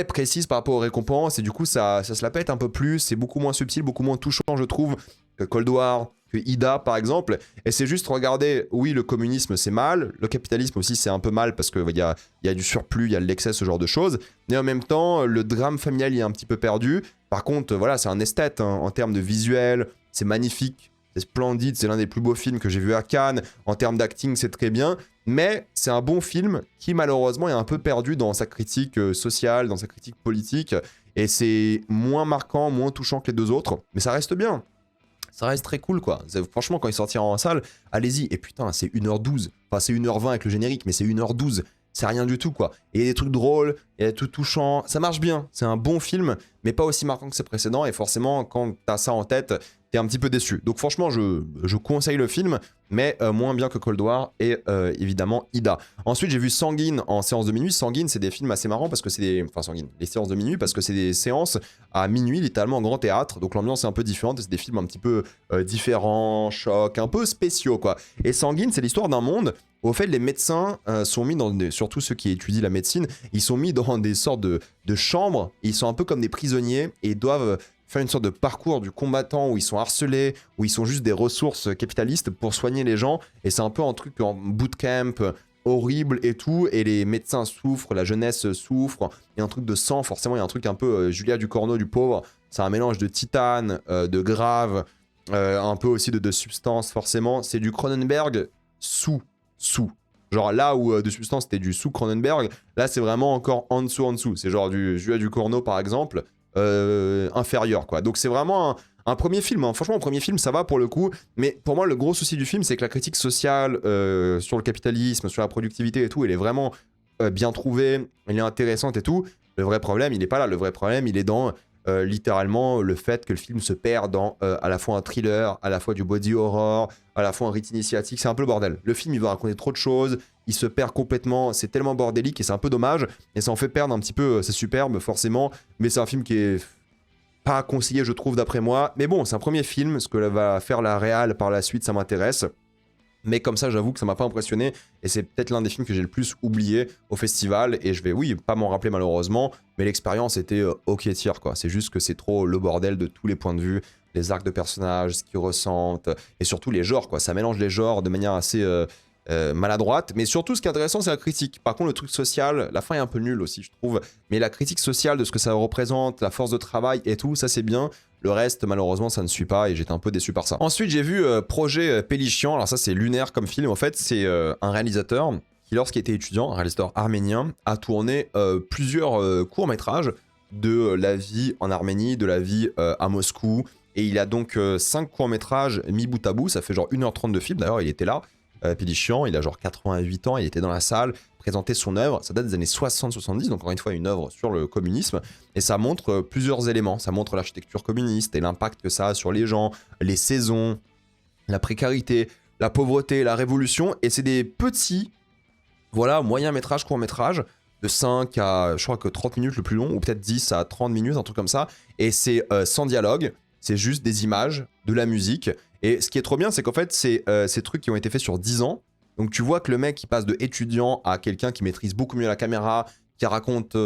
précises par rapport aux récompenses. Et du coup, ça se la pète un peu plus. C'est beaucoup moins subtil, beaucoup moins touchant, je trouve, que Cold War, que Ida, par exemple. Et c'est juste regarder, oui, le communisme, c'est mal. Le capitalisme aussi, c'est un peu mal parce qu'il y a du surplus, il y a de l'excès, ce genre de choses. Mais en même temps, le drame familial, il est un petit peu perdu. Par contre, voilà, c'est un esthète hein, en termes de visuel. C'est magnifique. C'est splendide, c'est l'un des plus beaux films que j'ai vu à Cannes. En termes d'acting, c'est très bien. Mais c'est un bon film qui, malheureusement, est un peu perdu dans sa critique sociale, dans sa critique politique. Et c'est moins marquant, moins touchant que les deux autres. Mais ça reste bien. Ça reste très cool, quoi. Franchement, quand il sortira en salle, allez-y. Et putain, c'est 1h12. Enfin, c'est 1h20 avec le générique, mais c'est 1h12. C'est rien du tout, quoi. Et il y a des trucs drôles, il y a des trucs touchants. Ça marche bien. C'est un bon film, mais pas aussi marquant que ses précédents. Et forcément, quand t'as ça en tête, t'es un petit peu déçu. Donc franchement, je conseille le film, mais moins bien que Cold War et évidemment Ida. Ensuite, j'ai vu Sanguine en séance de minuit. Sanguine, c'est des films assez marrants parce que c'est des... Enfin, Sanguine, les séances de minuit, parce que c'est des séances à minuit, littéralement en grand théâtre. Donc l'ambiance est un peu différente. C'est des films un petit peu différents, chocs, un peu spéciaux, quoi. Et Sanguine, c'est l'histoire d'un monde où, au fait, les médecins sont mis dans... Surtout ceux qui étudient la médecine, ils sont mis dans des sortes de chambres. Ils sont un peu comme des prisonniers et ils doivent faire une sorte de parcours du combattant où ils sont harcelés, où ils sont juste des ressources capitalistes pour soigner les gens. Et c'est un peu un truc en bootcamp horrible et tout. Et les médecins souffrent, la jeunesse souffre. Il y a un truc de sang, forcément, il y a un truc un peu Julia Ducournau du pauvre. C'est un mélange de titane, de grave, un peu aussi de substance, forcément. C'est du Cronenberg sous. Genre là où de substance c'était du sous Cronenberg, là c'est vraiment encore en dessous. C'est genre du Julia Ducournau par exemple. Inférieur quoi. Donc c'est vraiment un premier film, hein. Franchement, un premier film ça va pour le coup, mais pour moi le gros souci du film c'est que la critique sociale sur le capitalisme, sur la productivité et tout, elle est vraiment bien trouvée, elle est intéressante et tout. Le vrai problème il est pas là, le vrai problème il est dans littéralement le fait que le film se perd dans à la fois un thriller, à la fois du body horror, à la fois un rite initiatique, c'est un peu le bordel. Le film il va raconter trop de choses, il se perd complètement, c'est tellement bordélique et c'est un peu dommage, et ça en fait perdre un petit peu, c'est superbe forcément, mais c'est un film qui est pas conseillé je trouve d'après moi, mais bon c'est un premier film, ce que va faire la réal par la suite ça m'intéresse. Mais comme ça, j'avoue que ça m'a pas impressionné. Et c'est peut-être l'un des films que j'ai le plus oublié au festival. Et je vais, oui, pas m'en rappeler malheureusement. Mais l'expérience était ok tier, quoi. C'est juste que c'est trop le bordel de tous les points de vue. Les arcs de personnages, ce qu'ils ressentent. Et surtout les genres, quoi. Ça mélange les genres de manière assez maladroite. Mais surtout, ce qui est intéressant, c'est la critique. Par contre, le truc social, la fin est un peu nulle aussi, je trouve. Mais la critique sociale de ce que ça représente, la force de travail et tout, ça c'est bien. Le reste, malheureusement, ça ne suit pas et j'étais un peu déçu par ça. Ensuite, j'ai vu Projet Pélichian. Alors ça, c'est lunaire comme film. En fait, c'est un réalisateur qui, lorsqu'il était étudiant, un réalisateur arménien, a tourné plusieurs courts-métrages de la vie en Arménie, de la vie à Moscou. Et il a donc 5 courts-métrages mis bout à bout. Ça fait genre 1h30 de film. D'ailleurs, il était là. Pélichian, il a genre 88 ans. Il était dans la salle. Présenter son œuvre, ça date des années 60-70, donc encore une fois une œuvre sur le communisme, et ça montre plusieurs éléments, ça montre l'architecture communiste et l'impact que ça a sur les gens, les saisons, la précarité, la pauvreté, la révolution, et c'est des petits, voilà, moyens métrages, courts métrages, de 5 à, je crois que 30 minutes le plus long, ou peut-être 10 à 30 minutes, un truc comme ça, et c'est sans dialogue, c'est juste des images, de la musique, et ce qui est trop bien, c'est qu'en fait, c'est ces trucs qui ont été faits sur 10 ans. Donc tu vois que le mec qui passe de étudiant à quelqu'un qui maîtrise beaucoup mieux la caméra, qui raconte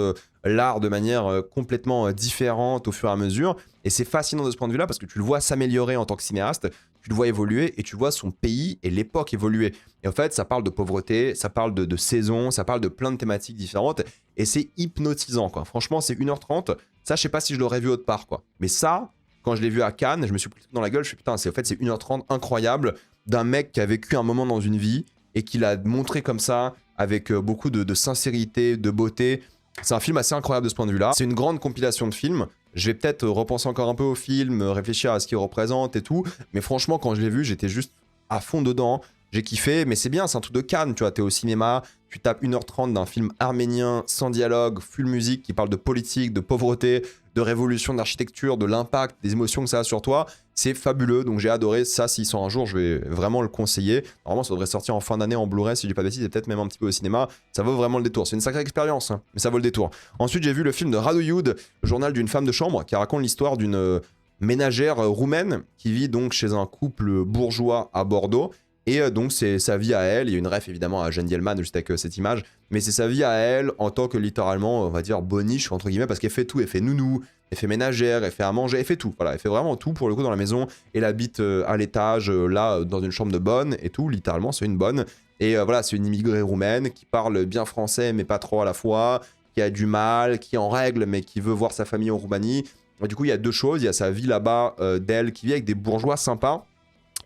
l'art de manière complètement différente au fur et à mesure. Et c'est fascinant de ce point de vue-là parce que tu le vois s'améliorer en tant que cinéaste, tu le vois évoluer et tu vois son pays et l'époque évoluer. Et en fait, ça parle de pauvreté, ça parle de saison, ça parle de plein de thématiques différentes et c'est hypnotisant, quoi. Franchement, c'est 1h30. Ça, je sais pas si je l'aurais vu autre part, quoi. Mais ça, quand je l'ai vu à Cannes, je me suis pris dans la gueule, je me suis dit, putain, en fait, c'est 1h30 incroyable d'un mec qui a vécu un moment dans une vie et qu'il a montré comme ça, avec beaucoup de sincérité, de beauté. C'est un film assez incroyable de ce point de vue-là. C'est une grande compilation de films. Je vais peut-être repenser encore un peu au film, réfléchir à ce qu'il représente et tout. Mais franchement, quand je l'ai vu, j'étais juste à fond dedans. J'ai kiffé, mais c'est bien, c'est un truc de Cannes, tu vois. T'es au cinéma, tu tapes 1h30 d'un film arménien, sans dialogue, full musique, qui parle de politique, de pauvreté, de révolution, d'architecture, de l'impact, des émotions que ça a sur toi. C'est fabuleux, donc j'ai adoré ça. S'il sort un jour, je vais vraiment le conseiller. Normalement, ça devrait sortir en fin d'année en Blu-ray, si je dis pas de bêtises, et peut-être même un petit peu au cinéma. Ça vaut vraiment le détour. C'est une sacrée expérience, hein, mais ça vaut le détour. Ensuite, j'ai vu le film de Radu Youd, le journal d'une femme de chambre, qui raconte l'histoire d'une ménagère roumaine qui vit donc chez un couple bourgeois à Bordeaux. Et donc, c'est sa vie à elle. Il y a une ref évidemment à Jeanne Dielman, juste avec cette image. Mais c'est sa vie à elle en tant que littéralement, on va dire, boniche, entre guillemets, parce qu'elle fait tout. Elle fait nounou, elle fait ménagère, elle fait à manger, elle fait tout. Voilà, elle fait vraiment tout pour le coup dans la maison. Elle habite à l'étage, là, dans une chambre de bonne et tout. Littéralement, c'est une bonne. Et voilà, c'est une immigrée roumaine qui parle bien français, mais pas trop à la fois, qui a du mal, qui est en règle, mais qui veut voir sa famille en Roumanie. Et du coup, il y a deux choses. Il y a sa vie là-bas d'elle qui vit avec des bourgeois sympas.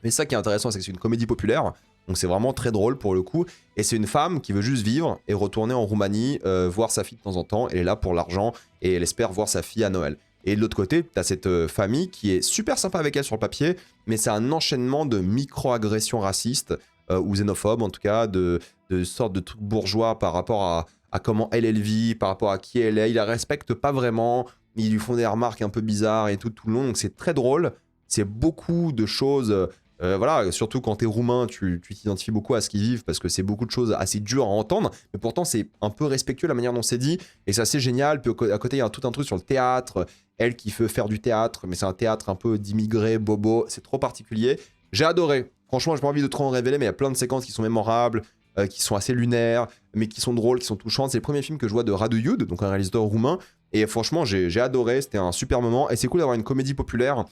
Mais ça qui est intéressant, c'est que c'est une comédie populaire, donc c'est vraiment très drôle pour le coup. Et c'est une femme qui veut juste vivre et retourner en Roumanie, voir sa fille de temps en temps. Elle est là pour l'argent et elle espère voir sa fille à Noël. Et de l'autre côté, t'as cette famille qui est super sympa avec elle sur le papier, mais c'est un enchaînement de micro-agressions racistes, ou xénophobes en tout cas, de sortes de trucs bourgeois par rapport à comment elle vit, par rapport à qui elle est. Ils la respectent pas vraiment, ils lui font des remarques un peu bizarres et tout le long, donc c'est très drôle. C'est beaucoup de choses... voilà, surtout quand t'es roumain, tu t'identifies beaucoup à ce qu'ils vivent parce que c'est beaucoup de choses assez dures à entendre, mais pourtant c'est un peu respectueux la manière dont c'est dit et c'est assez génial. Puis à côté, il y a tout un truc sur le théâtre, elle qui veut faire du théâtre, mais c'est un théâtre un peu d'immigrés, bobo, c'est trop particulier. J'ai adoré, franchement, j'ai pas envie de trop en révéler, mais il y a plein de séquences qui sont mémorables, qui sont assez lunaires, mais qui sont drôles, qui sont touchantes. C'est le premier film que je vois de Radu Youd, donc un réalisateur roumain, et franchement, j'ai adoré, c'était un super moment, et c'est cool d'avoir une comédie populaire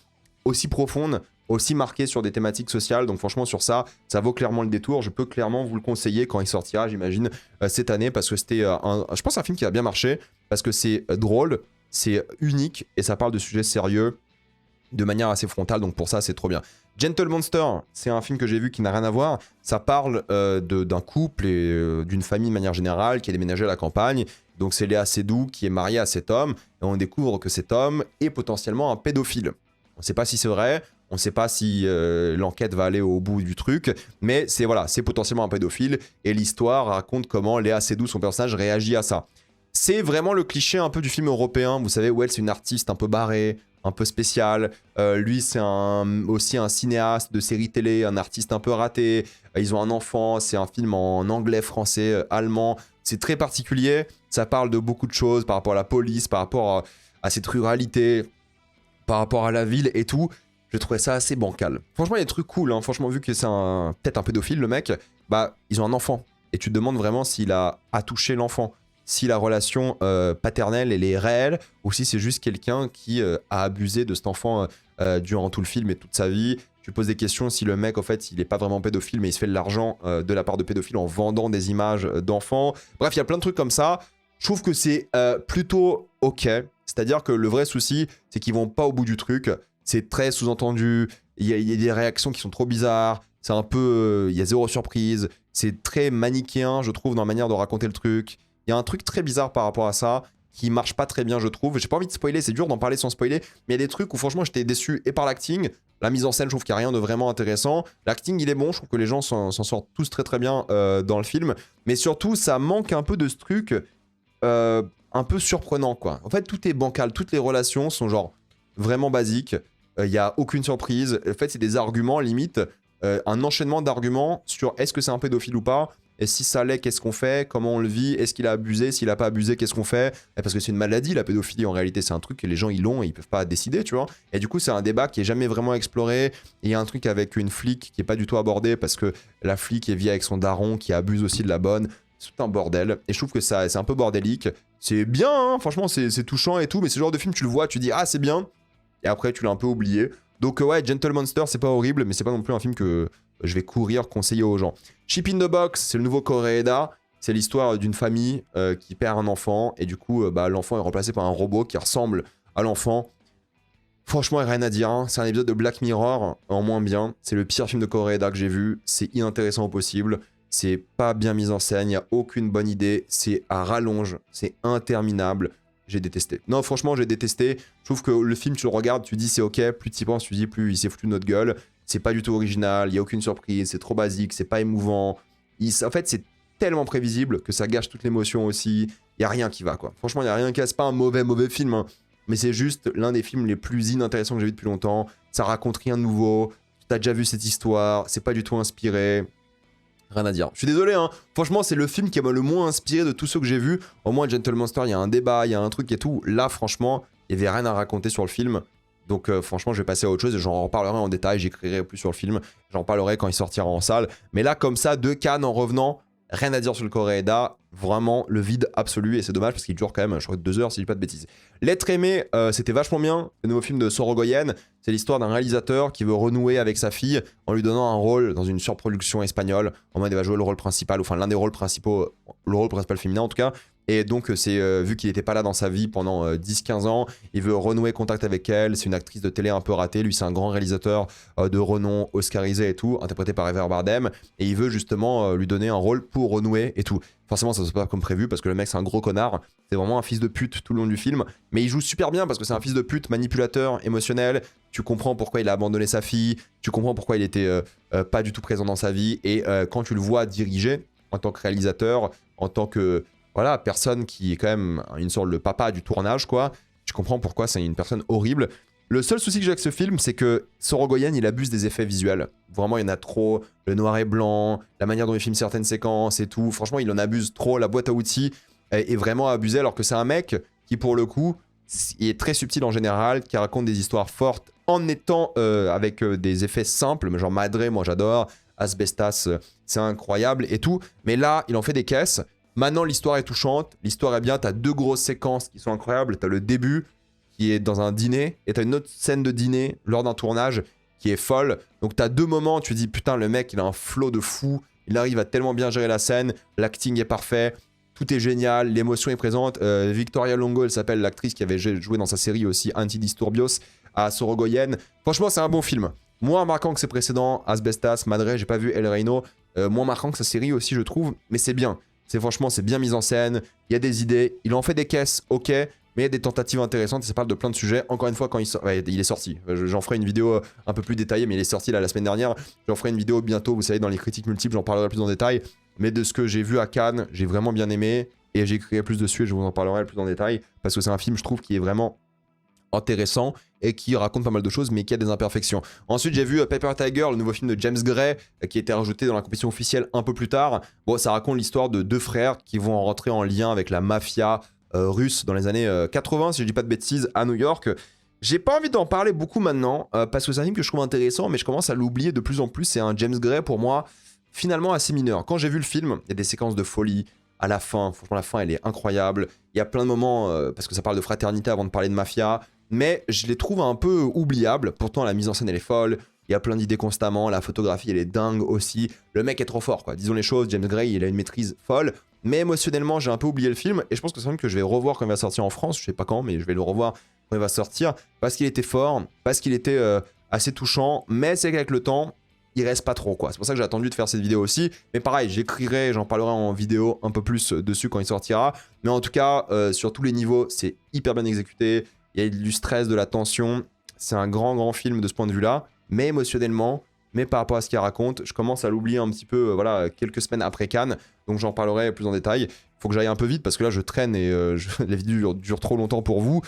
aussi profonde, aussi marqué sur des thématiques sociales. Donc franchement sur ça vaut clairement le détour. Je peux clairement vous le conseiller quand il sortira, j'imagine, cette année, parce que c'était, je pense, un film qui a bien marché, parce que c'est drôle, c'est unique, et ça parle de sujets sérieux de manière assez frontale, donc pour ça c'est trop bien. Gentle Monster, c'est un film que j'ai vu qui n'a rien à voir. Ça parle d'un couple et d'une famille de manière générale qui est déménagé à la campagne. Donc c'est Léa Seydoux qui est mariée à cet homme, et on découvre que cet homme est potentiellement un pédophile. On ne sait pas si c'est vrai, on ne sait pas si l'enquête va aller au bout du truc, mais c'est voilà, c'est potentiellement un pédophile, et l'histoire raconte comment Léa Seydoux, son personnage, réagit à ça. C'est vraiment le cliché un peu du film européen, vous savez, où elle, c'est une artiste un peu barrée, un peu spéciale. Lui, c'est aussi un cinéaste de série télé, un artiste un peu raté. Ils ont un enfant, c'est un film en anglais, français, allemand. C'est très particulier, ça parle de beaucoup de choses par rapport à la police, par rapport à cette ruralité, par rapport à la ville et tout. Je trouvais ça assez bancal. Franchement, il y a des trucs cool, hein. Franchement, vu que c'est peut-être un pédophile, le mec, bah, ils ont un enfant. Et tu te demandes vraiment s'il a attouché l'enfant. Si la relation paternelle, elle est réelle, ou si c'est juste quelqu'un qui a abusé de cet enfant durant tout le film et toute sa vie. Tu poses des questions si le mec, en fait, il n'est pas vraiment pédophile, mais il se fait de l'argent de la part de pédophiles en vendant des images d'enfants. Bref, il y a plein de trucs comme ça. Je trouve que c'est plutôt OK. C'est-à-dire que le vrai souci, c'est qu'ils vont pas au bout du truc. C'est très sous-entendu. Il y a des réactions qui sont trop bizarres. C'est un peu... il y a zéro surprise. C'est très manichéen, je trouve, dans la manière de raconter le truc. Il y a un truc très bizarre par rapport à ça qui marche pas très bien, je trouve. J'ai pas envie de spoiler, c'est dur d'en parler sans spoiler, mais il y a des trucs où franchement j'étais déçu et par l'acting. La mise en scène, je trouve qu'il n'y a rien de vraiment intéressant. L'acting, il est bon, je trouve que les gens s'en sortent tous très très bien dans le film. Mais surtout, ça manque un peu de ce truc un peu surprenant, quoi. En fait, tout est bancal, toutes les relations sont genre vraiment basiques. Il n'y a aucune surprise. En fait, c'est des arguments, limite, un enchaînement d'arguments sur est-ce que c'est un pédophile ou pas. Et si ça l'est, qu'est-ce qu'on fait? Comment on le vit? Est-ce qu'il a abusé? S'il a pas abusé, qu'est-ce qu'on fait? Parce que c'est une maladie, la pédophilie, en réalité, c'est un truc que les gens, ils l'ont et ils peuvent pas décider, tu vois. Et du coup, c'est un débat qui est jamais vraiment exploré. Et il y a un truc avec une flic qui est pas du tout abordé parce que la flic, elle vit avec son daron qui abuse aussi de la bonne. C'est tout un bordel. Et je trouve que ça, c'est un peu bordélique. C'est bien, hein, franchement, c'est touchant et tout, mais ce genre de film, tu le vois, tu dis, ah, c'est bien. Et après, tu l'as un peu oublié. Donc, ouais, Gentle Monster, c'est pas horrible, mais c'est pas non plus un film que je vais courir conseiller aux gens. Chip in the Box, c'est le nouveau Koreeda. C'est l'histoire d'une famille qui perd un enfant. Et du coup, l'enfant est remplacé par un robot qui ressemble à l'enfant. Franchement, il n'y a rien à dire. Hein. C'est un épisode de Black Mirror en moins bien. C'est le pire film de Koreeda que j'ai vu. C'est inintéressant au possible. c'est pas bien mis en scène, il n'y a aucune bonne idée, c'est à rallonge, c'est interminable. J'ai détesté. Non, franchement, j'ai détesté. Je trouve que le film, tu le regardes, tu dis c'est ok, plus tu y penses, tu dis plus il s'est foutu de notre gueule. C'est pas du tout original, il n'y a aucune surprise, c'est trop basique, c'est pas émouvant. En fait, c'est tellement prévisible que ça gâche toute l'émotion aussi. Il n'y a rien qui va, quoi. Franchement, il n'y a rien qui va. C'est pas un mauvais film, hein. Mais c'est juste l'un des films les plus inintéressants que j'ai vu depuis longtemps. Ça raconte rien de nouveau. T'as déjà vu cette histoire, c'est pas du tout inspiré. Rien à dire. Je suis désolé, hein. Franchement, c'est le film qui m'a le moins inspiré de tous ceux que j'ai vus. Au moins, Gentle Monster, il y a un débat, il y a un truc et tout. Là, franchement, il n'y avait rien à raconter sur le film. Donc, franchement, je vais passer à autre chose et j'en reparlerai en détail. J'écrirai plus sur le film. J'en parlerai quand il sortira en salle. Mais là, comme ça, de Cannes en revenant, rien à dire sur le Koreeda. Vraiment, le vide absolu. Et c'est dommage parce qu'il dure quand même, je crois, 2 heures, si je dis pas de bêtises. L'être aimé, c'était vachement bien. Le nouveau film de Sorogoyen. C'est l'histoire d'un réalisateur qui veut renouer avec sa fille en lui donnant un rôle dans une surproduction espagnole. En mode, il va jouer le rôle principal, enfin l'un des rôles principaux, le rôle principal féminin en tout cas. Et donc, c'est vu qu'il n'était pas là dans sa vie pendant 10-15 ans, il veut renouer contact avec elle. C'est une actrice de télé un peu ratée. Lui, c'est un grand réalisateur de renom, oscarisé et tout, interprété par Javier Bardem. Et il veut justement lui donner un rôle pour renouer et tout. Forcément, ça se passe pas comme prévu parce que le mec, c'est un gros connard. C'est vraiment un fils de pute tout le long du film. Mais il joue super bien parce que c'est un fils de pute manipulateur, émotionnel. Tu comprends pourquoi il a abandonné sa fille. Tu comprends pourquoi il était pas du tout présent dans sa vie. Et quand tu le vois diriger en tant que réalisateur, en tant que voilà, personne qui est quand même une sorte de papa du tournage, quoi, tu comprends pourquoi c'est une personne horrible. Le seul souci que j'ai avec ce film, c'est que Sorogoyen, il abuse des effets visuels. Vraiment, il y en a trop. Le noir et blanc, la manière dont il filme certaines séquences et tout. Franchement, il en abuse trop. La boîte à outils est vraiment abusée, alors que c'est un mec qui, pour le coup, il est très subtil en général, qui raconte des histoires fortes en étant avec des effets simples. Genre Madré, moi j'adore. Asbestas, c'est incroyable et tout. Mais là, il en fait des caisses. Maintenant, l'histoire est touchante. L'histoire est bien. T'as 2 grosses séquences qui sont incroyables. T'as le début qui est dans un dîner, et t'as une autre scène de dîner lors d'un tournage qui est folle. Donc t'as 2 moments, tu te dis putain, le mec il a un flow de fou, il arrive à tellement bien gérer la scène, l'acting est parfait, tout est génial, l'émotion est présente. Victoria Longo, elle s'appelle, l'actrice qui avait joué dans sa série aussi Antidisturbios à Sorogoyen. Franchement, c'est un bon film. Moins marquant que ses précédents, Asbestas, Madre, j'ai pas vu El Reino, moins marquant que sa série aussi, je trouve, mais c'est bien. Franchement, c'est bien mis en scène, il y a des idées, il en fait des caisses, ok, mais il y a des tentatives intéressantes et ça parle de plein de sujets. Encore une fois, quand il est sorti. J'en ferai une vidéo un peu plus détaillée, mais il est sorti là la semaine dernière. J'en ferai une vidéo bientôt, vous savez, dans les critiques multiples, j'en parlerai plus en détail. Mais de ce que j'ai vu à Cannes, j'ai vraiment bien aimé et j'écrirai plus dessus et je vous en parlerai plus en détail parce que c'est un film, je trouve, qui est vraiment intéressant et qui raconte pas mal de choses mais qui a des imperfections. Ensuite, j'ai vu Paper Tiger, le nouveau film de James Gray qui a été rajouté dans la compétition officielle un peu plus tard. Bon, ça raconte l'histoire de 2 frères qui vont rentrer en lien avec la mafia russe dans les années 80, si je dis pas de bêtises, à New York. J'ai pas envie d'en parler beaucoup maintenant parce que c'est un film que je trouve intéressant, mais je commence à l'oublier de plus en plus. C'est un James Gray pour moi finalement assez mineur. Quand j'ai vu le film, il y a des séquences de folie à la fin. Franchement, la fin elle est incroyable. Il y a plein de moments parce que ça parle de fraternité avant de parler de mafia, mais je les trouve un peu oubliables. Pourtant, la mise en scène elle est folle. Il y a plein d'idées constamment. La photographie elle est dingue aussi. Le mec est trop fort, quoi. Disons les choses. James Gray il a une maîtrise folle. Mais émotionnellement, j'ai un peu oublié le film et je pense que c'est un film que je vais revoir quand il va sortir en France. Je sais pas quand, mais je vais le revoir quand il va sortir parce qu'il était fort, parce qu'il était assez touchant. Mais c'est qu'avec le temps, il reste pas trop, quoi. C'est pour ça que j'ai attendu de faire cette vidéo aussi. Mais pareil, j'écrirai, j'en parlerai en vidéo un peu plus dessus quand il sortira. Mais en tout cas, sur tous les niveaux, c'est hyper bien exécuté. Il y a du stress, de la tension. C'est un grand film de ce point de vue-là. Mais émotionnellement, mais par rapport à ce qu'il raconte, je commence à l'oublier un petit peu, voilà, quelques semaines après Cannes, donc j'en parlerai plus en détail. Faut que j'aille un peu vite parce que là je traîne et la vidéo dure trop longtemps pour vous.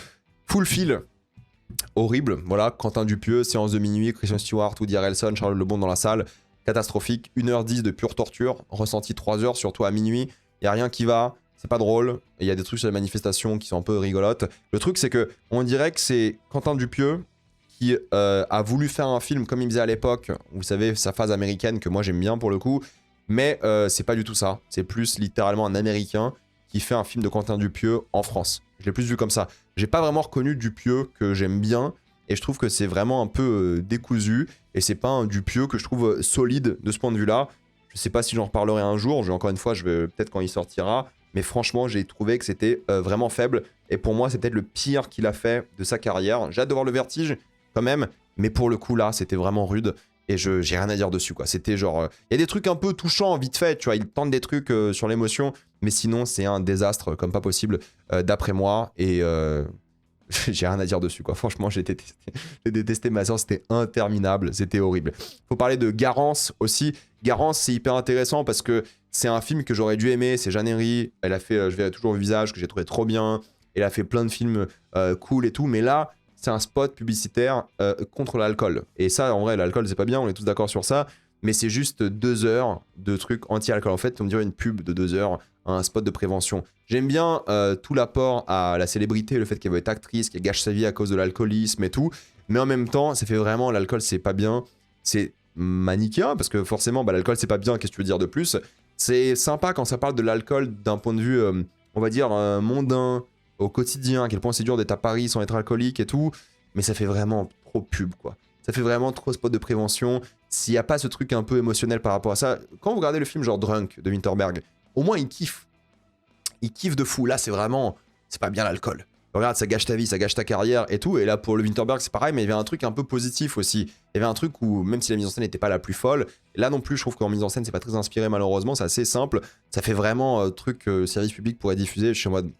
Full fil, horrible, voilà, Quentin Dupieux, séance de minuit, Christian Stewart, Woody Harrelson, Charles Lebon dans la salle, catastrophique, 1h10 de pure torture, ressenti 3 heures, surtout à minuit, il n'y a rien qui va, c'est pas drôle, il y a des trucs sur les manifestations qui sont un peu rigolotes. Le truc c'est que on dirait que c'est Quentin Dupieux qui a voulu faire un film comme il faisait à l'époque, vous savez, sa phase américaine que moi j'aime bien pour le coup, mais c'est pas du tout ça. C'est plus littéralement un Américain qui fait un film de Quentin Dupieux en France. Je l'ai plus vu comme ça. J'ai pas vraiment reconnu Dupieux que j'aime bien, et je trouve que c'est vraiment un peu décousu, et c'est pas un Dupieux que je trouve solide de ce point de vue-là. Je sais pas si j'en reparlerai un jour, encore une fois, je vais peut-être quand il sortira, mais franchement, j'ai trouvé que c'était vraiment faible, et pour moi, c'est peut-être le pire qu'il a fait de sa carrière. J'ai hâte de voir Le Vertige, quand même, mais pour le coup là c'était vraiment rude Et j'ai rien à dire dessus, quoi. C'était genre... Il y a des trucs un peu touchants, vite fait, tu vois. Ils tentent des trucs sur l'émotion, mais sinon, c'est un désastre comme pas possible, d'après moi. Et j'ai rien à dire dessus, quoi. Franchement, j'ai détesté ma soeur, c'était interminable, c'était horrible. Faut parler de Garance aussi. Garance, c'est hyper intéressant parce que c'est un film que j'aurais dû aimer. C'est Jeanne Herry. Elle a fait Je verrai toujours le visage, que j'ai trouvé trop bien. Elle a fait plein de films cool et tout, mais là... C'est un spot publicitaire contre l'alcool. Et ça, en vrai, l'alcool, c'est pas bien, on est tous d'accord sur ça. Mais c'est juste 2 heures de trucs anti-alcool. En fait, on dirait une pub de 2 heures, un spot de prévention. J'aime bien tout l'apport à la célébrité, le fait qu'elle veut être actrice, qu'elle gâche sa vie à cause de l'alcoolisme et tout. Mais en même temps, ça fait vraiment, l'alcool, c'est pas bien. C'est manichéen, parce que forcément, bah, l'alcool, c'est pas bien. Qu'est-ce que tu veux dire de plus? C'est sympa quand ça parle de l'alcool d'un point de vue, on va dire, mondain, au quotidien, à quel point c'est dur d'être à Paris sans être alcoolique et tout, mais ça fait vraiment trop pub, quoi. Ça fait vraiment trop spot de prévention. S'il n'y a pas ce truc un peu émotionnel par rapport à ça, quand vous regardez le film genre Drunk de Winterberg, au moins il kiffe. Il kiffe de fou. Là, c'est vraiment... C'est pas bien l'alcool. Regarde, ça gâche ta vie, ça gâche ta carrière et tout. Et là, pour le Winterberg, c'est pareil, mais il y avait un truc un peu positif aussi. Il y avait un truc où, même si la mise en scène n'était pas la plus folle, là non plus, je trouve qu'en mise en scène, c'est pas très inspiré, malheureusement. C'est assez simple. Ça fait vraiment truc service public pourrait diffuser. Je suis en mode...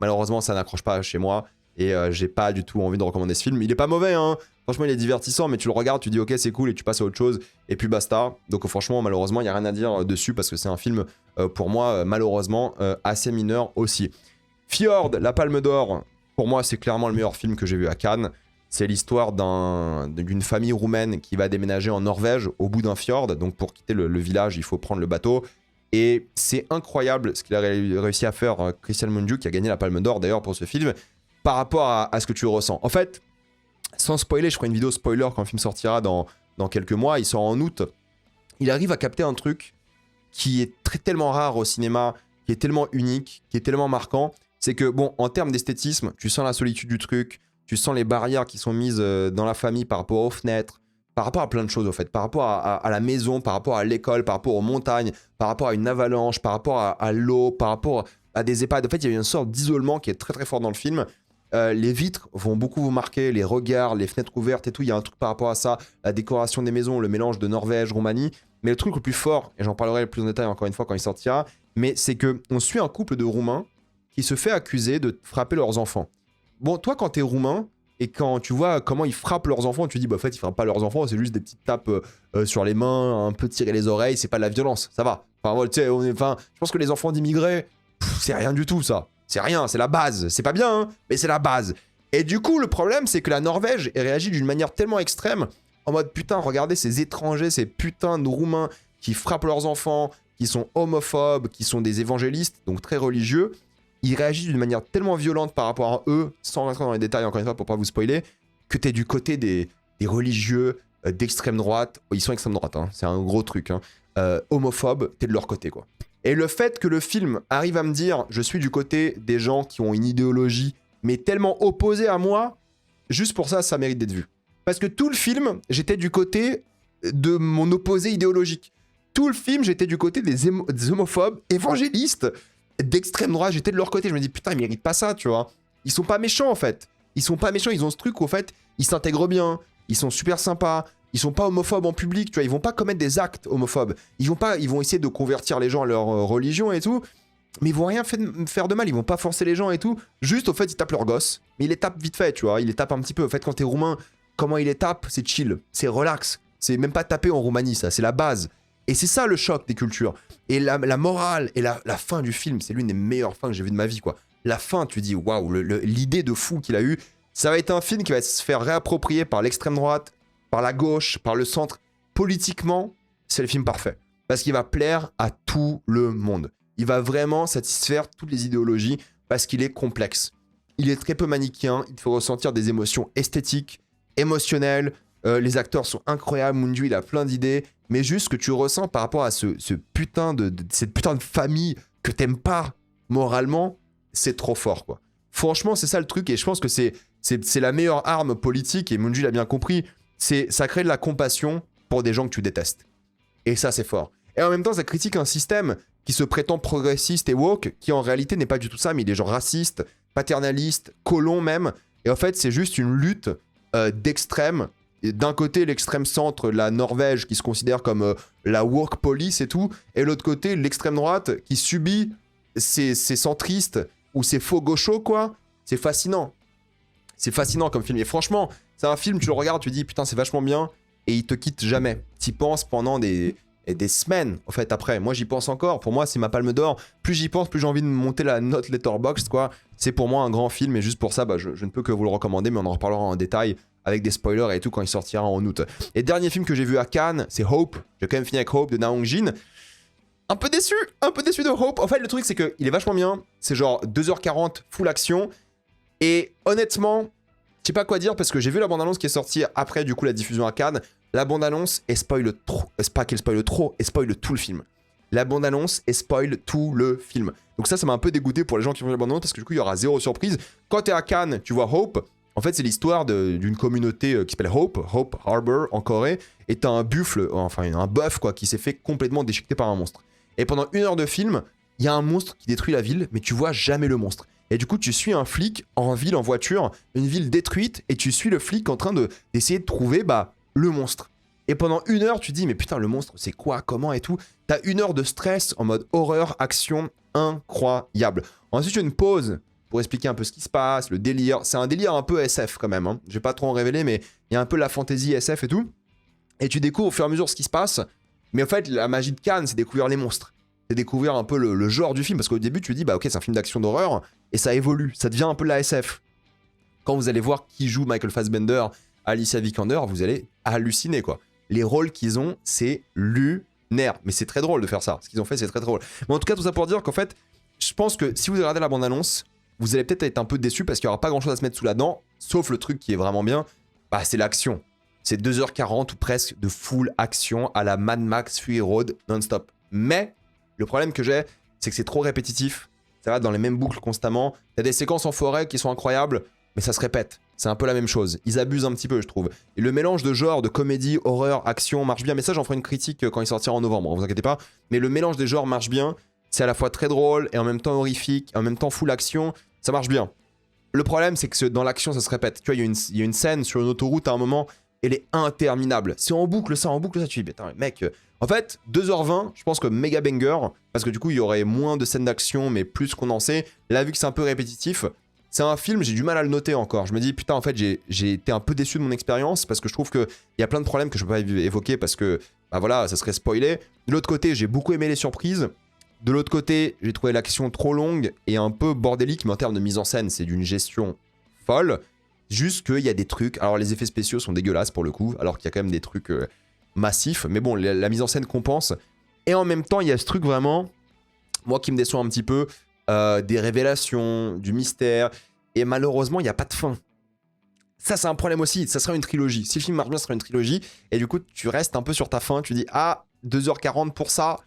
Malheureusement, ça n'accroche pas chez moi et j'ai pas du tout envie de recommander ce film. Il est pas mauvais, hein. Franchement, il est divertissant, mais tu le regardes, tu dis ok, c'est cool et tu passes à autre chose et puis basta. Donc franchement, malheureusement, il y a rien à dire dessus parce que c'est un film pour moi malheureusement assez mineur aussi. Fjord, la Palme d'Or, pour moi, c'est clairement le meilleur film que j'ai vu à Cannes. C'est l'histoire d'une famille roumaine qui va déménager en Norvège au bout d'un fjord. Donc pour quitter le village, il faut prendre le bateau. Et c'est incroyable ce qu'il a réussi à faire Cristian Mungiu, qui a gagné la Palme d'Or d'ailleurs pour ce film, par rapport à ce que tu ressens. En fait, sans spoiler, je ferai une vidéo spoiler quand le film sortira dans quelques mois, il sort en août. Il arrive à capter un truc qui est tellement rare au cinéma, qui est tellement unique, qui est tellement marquant. C'est que, bon, en termes d'esthétisme, tu sens la solitude du truc, tu sens les barrières qui sont mises dans la famille par rapport aux fenêtres, par rapport à plein de choses, au fait. Par rapport à la maison, par rapport à l'école, par rapport aux montagnes, par rapport à une avalanche, par rapport à l'eau, par rapport à des EHPAD. En fait, il y a une sorte d'isolement qui est très très fort dans le film. Les vitres vont beaucoup vous marquer, les regards, les fenêtres ouvertes et tout. Il y a un truc par rapport à ça, la décoration des maisons, le mélange de Norvège, Roumanie. Mais le truc le plus fort, et j'en parlerai plus en détail encore une fois quand il sortira, mais c'est qu'on suit un couple de Roumains qui se fait accuser de frapper leurs enfants. Bon, toi, quand t'es roumain, et quand tu vois comment ils frappent leurs enfants, tu dis, bah en fait, ils frappent pas leurs enfants, c'est juste des petites tapes sur les mains, un peu tirer les oreilles, c'est pas de la violence, ça va. Enfin, tu sais, je pense que les enfants d'immigrés, c'est rien du tout, ça. C'est rien, c'est la base. C'est pas bien, hein, mais c'est la base. Et du coup, le problème, c'est que la Norvège réagit d'une manière tellement extrême, en mode, putain, regardez ces étrangers, ces putains de Roumains qui frappent leurs enfants, qui sont homophobes, qui sont des évangélistes, donc très religieux. Ils réagissent d'une manière tellement violente par rapport à eux, sans rentrer dans les détails encore une fois pour pas vous spoiler, que t'es du côté des religieux d'extrême droite. Ils sont extrême droite, hein, c'est un gros truc. Hein, homophobes, t'es de leur côté, quoi. Et le fait que le film arrive à me dire, je suis du côté des gens qui ont une idéologie, mais tellement opposée à moi, juste pour ça, ça mérite d'être vu. Parce que tout le film, j'étais du côté de mon opposé idéologique. Tout le film, j'étais du côté des homophobes évangélistes d'extrême droite, j'étais de leur côté. Je me dis, putain, ils méritent pas ça, tu vois. Ils sont pas méchants, en fait. Ils sont pas méchants, ils ont ce truc où, en fait, ils s'intègrent bien, ils sont super sympas, ils sont pas homophobes en public, tu vois. Ils vont pas commettre des actes homophobes. Ils vont essayer de convertir les gens à leur religion et tout, mais ils vont rien faire de mal, ils vont pas forcer les gens et tout. Juste, au fait, ils tapent leurs gosses, mais ils les tapent vite fait, tu vois. Ils les tapent un petit peu. En fait, quand t'es roumain, comment ils les tapent, c'est chill, c'est relax. C'est même pas taper en Roumanie, ça, c'est la base. Et c'est ça le choc des cultures. Et la morale et la fin du film, c'est l'une des meilleures fins que j'ai vues de ma vie, quoi. La fin, tu dis, waouh, l'idée de fou qu'il a eue. Ça va être un film qui va se faire réapproprier par l'extrême droite, par la gauche, par le centre. Politiquement, c'est le film parfait. Parce qu'il va plaire à tout le monde. Il va vraiment satisfaire toutes les idéologies parce qu'il est complexe. Il est très peu manichéen, il faut ressentir des émotions esthétiques, émotionnelles. Les acteurs sont incroyables, Mungiu, il a plein d'idées. Mais juste ce que tu ressens par rapport à cette putain de famille que t'aimes pas moralement, c'est trop fort, quoi. Franchement, c'est ça le truc, et je pense que c'est la meilleure arme politique, et Mungiu l'a bien compris, ça crée de la compassion pour des gens que tu détestes. Et ça, c'est fort. Et en même temps, ça critique un système qui se prétend progressiste et woke, qui en réalité n'est pas du tout ça, mais il est genre raciste, paternaliste, colon même, et en fait, c'est juste une lutte d'extrême. d'un côté l'extrême centre, la Norvège, qui se considère comme la work police et tout, et l'autre côté l'extrême droite qui subit ces centristes ou ces faux gauchos, quoi. C'est fascinant. C'est fascinant comme film. Et franchement, c'est un film, tu le regardes, tu dis putain, c'est vachement bien, et il te quitte jamais. T'y penses pendant des semaines, en fait, après. Moi, j'y pense encore. Pour moi, c'est ma palme d'or. Plus j'y pense, plus j'ai envie de monter la note Letterboxd, quoi. C'est pour moi un grand film, et juste pour ça, bah, je ne peux que vous le recommander, mais on en reparlera en détail avec des spoilers et tout quand il sortira en août. Et dernier film que j'ai vu à Cannes, c'est Hope. J'ai quand même fini avec Hope de Na Hong-jin. Un peu déçu de Hope. En fait, le truc, c'est qu'il est vachement bien. C'est genre 2h40, full action. Et honnêtement, je sais pas quoi dire parce que j'ai vu la bande-annonce qui est sortie après du coup la diffusion à Cannes. La bande-annonce, elle spoil trop. C'est pas qu'elle spoil trop, elle spoil tout le film. La bande-annonce, elle spoil tout le film. Donc ça m'a un peu dégoûté pour les gens qui vont voir la bande-annonce parce que du coup, il y aura zéro surprise. Quand t'es à Cannes, tu vois Hope. En fait, c'est l'histoire d'une communauté qui s'appelle Hope Harbor en Corée. Et t'as un buffle, enfin un bœuf quoi, qui s'est fait complètement déchiqueter par un monstre. Et pendant 1 heure de film, il y a un monstre qui détruit la ville, mais tu vois jamais le monstre. Et du coup, tu suis un flic en ville, en voiture, une ville détruite, et tu suis le flic en train d'essayer de trouver le monstre. Et pendant 1 heure, tu te dis, mais putain, le monstre, c'est quoi, comment et tout. T'as 1 heure de stress en mode horreur, action, incroyable. Ensuite, tu as une pause pour expliquer un peu ce qui se passe, le délire. C'est un délire un peu SF quand même. Hein. Je vais pas trop en révéler, mais il y a un peu la fantasy SF et tout. Et tu découvres au fur et à mesure ce qui se passe. Mais en fait, la magie de Cannes, c'est découvrir les monstres. C'est découvrir un peu le genre du film. Parce qu'au début, tu te dis, bah ok, c'est un film d'action d'horreur. Et ça évolue. Ça devient un peu de la SF. Quand vous allez voir qui joue Michael Fassbender, Alicia Vikander, vous allez halluciner, quoi. Les rôles qu'ils ont, c'est lunaire. Mais c'est très drôle de faire ça. Ce qu'ils ont fait, c'est très drôle. Mais en tout cas, tout ça pour dire qu'en fait, je pense que si vous regardez la bande-annonce, vous allez peut-être être un peu déçu parce qu'il n'y aura pas grand-chose à se mettre sous la dent. Sauf le truc qui est vraiment bien, c'est l'action. C'est 2h40 ou presque de full action à la Mad Max Fury Road non-stop. Mais le problème que j'ai, c'est que c'est trop répétitif. Ça va dans les mêmes boucles constamment. Il y a des séquences en forêt qui sont incroyables, mais ça se répète. C'est un peu la même chose. Ils abusent un petit peu, je trouve. Et le mélange de genres, de comédie, horreur, action marche bien. Mais ça, j'en ferai une critique quand il sortira en novembre, ne vous inquiétez pas. Mais le mélange des genres marche bien. C'est à la fois très drôle et en même temps horrifique, en même temps full action. Ça marche bien. Le problème, c'est que dans l'action, ça se répète. Tu vois, il y a une scène sur une autoroute à un moment, elle est interminable. C'est en boucle ça, tu dis, putain, mec. En fait, 2h20, je pense que méga banger, parce que du coup, il y aurait moins de scènes d'action, mais plus condensées. Là, vu que c'est un peu répétitif, c'est un film, j'ai du mal à le noter encore. Je me dis, putain, en fait, j'ai été un peu déçu de mon expérience, parce que je trouve qu'il y a plein de problèmes que je peux pas évoquer, parce que, voilà, ça serait spoilé. De l'autre côté, j'ai beaucoup aimé les surprises. De l'autre côté, j'ai trouvé l'action trop longue et un peu bordélique, mais en termes de mise en scène, c'est d'une gestion folle. Juste qu'il y a des trucs... Alors, les effets spéciaux sont dégueulasses pour le coup, alors qu'il y a quand même des trucs massifs. Mais bon, la mise en scène compense. Et en même temps, il y a ce truc vraiment, moi qui me déçoit un petit peu, des révélations, du mystère. Et malheureusement, il n'y a pas de fin. Ça, c'est un problème aussi. Ça sera une trilogie. Si le film marche bien, ça sera une trilogie. Et du coup, tu restes un peu sur ta fin. Tu dis, 2h40 pour ça.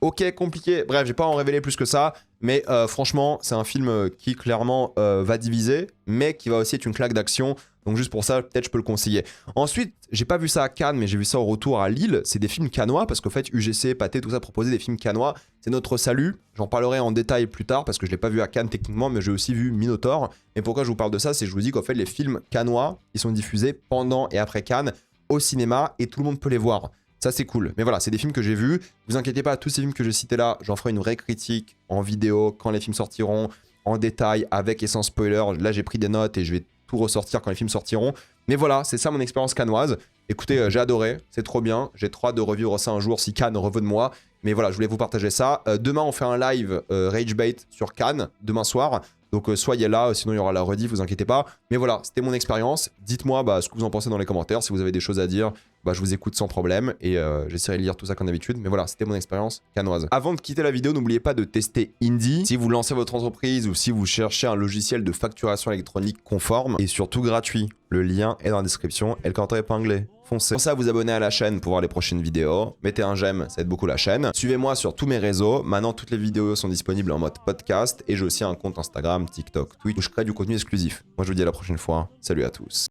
Ok, compliqué. Bref, je vais pas en révéler plus que ça. Mais franchement, c'est un film qui clairement va diviser, mais qui va aussi être une claque d'action. Donc juste pour ça, peut-être je peux le conseiller. Ensuite, j'ai pas vu ça à Cannes, mais j'ai vu ça au retour à Lille. C'est des films cannois, parce qu'en fait, UGC, Pathé, tout ça proposait des films cannois. C'est notre salut. J'en parlerai en détail plus tard, parce que je l'ai pas vu à Cannes techniquement, mais j'ai aussi vu Minotaur. Et pourquoi je vous parle de ça, c'est que je vous dis qu'en fait, les films cannois, ils sont diffusés pendant et après Cannes au cinéma, et tout le monde peut les voir. Ça, c'est cool. Mais voilà, c'est des films que j'ai vus. Vous inquiétez pas, tous ces films que j'ai cités là, j'en ferai une vraie critique en vidéo quand les films sortiront, en détail, avec et sans spoiler. Là, j'ai pris des notes et je vais tout ressortir quand les films sortiront. Mais voilà, c'est ça mon expérience cannoise. Écoutez, j'ai adoré, c'est trop bien. J'ai trop hâte de revivre ça un jour si Cannes reveut de moi. Mais voilà, je voulais vous partager ça. Demain, on fait un live Rage Bait sur Cannes, demain soir. Donc soyez là, sinon il y aura la rediff, vous inquiétez pas. Mais voilà, c'était mon expérience. Dites-moi ce que vous en pensez dans les commentaires. Si vous avez des choses à dire, je vous écoute sans problème. Et j'essaierai de lire tout ça comme d'habitude. Mais voilà, c'était mon expérience cannoise. Avant de quitter la vidéo, n'oubliez pas de tester Indie. Si vous lancez votre entreprise ou si vous cherchez un logiciel de facturation électronique conforme et surtout gratuit, le lien est dans la description et le commentaire épinglé. Foncez. Pour ça, vous abonnez à la chaîne pour voir les prochaines vidéos. Mettez un j'aime, ça aide beaucoup la chaîne. Suivez-moi sur tous mes réseaux. Maintenant, toutes les vidéos sont disponibles en mode podcast. Et j'ai aussi un compte Instagram, TikTok, Twitch où je crée du contenu exclusif. Moi, je vous dis à la prochaine fois. Salut à tous.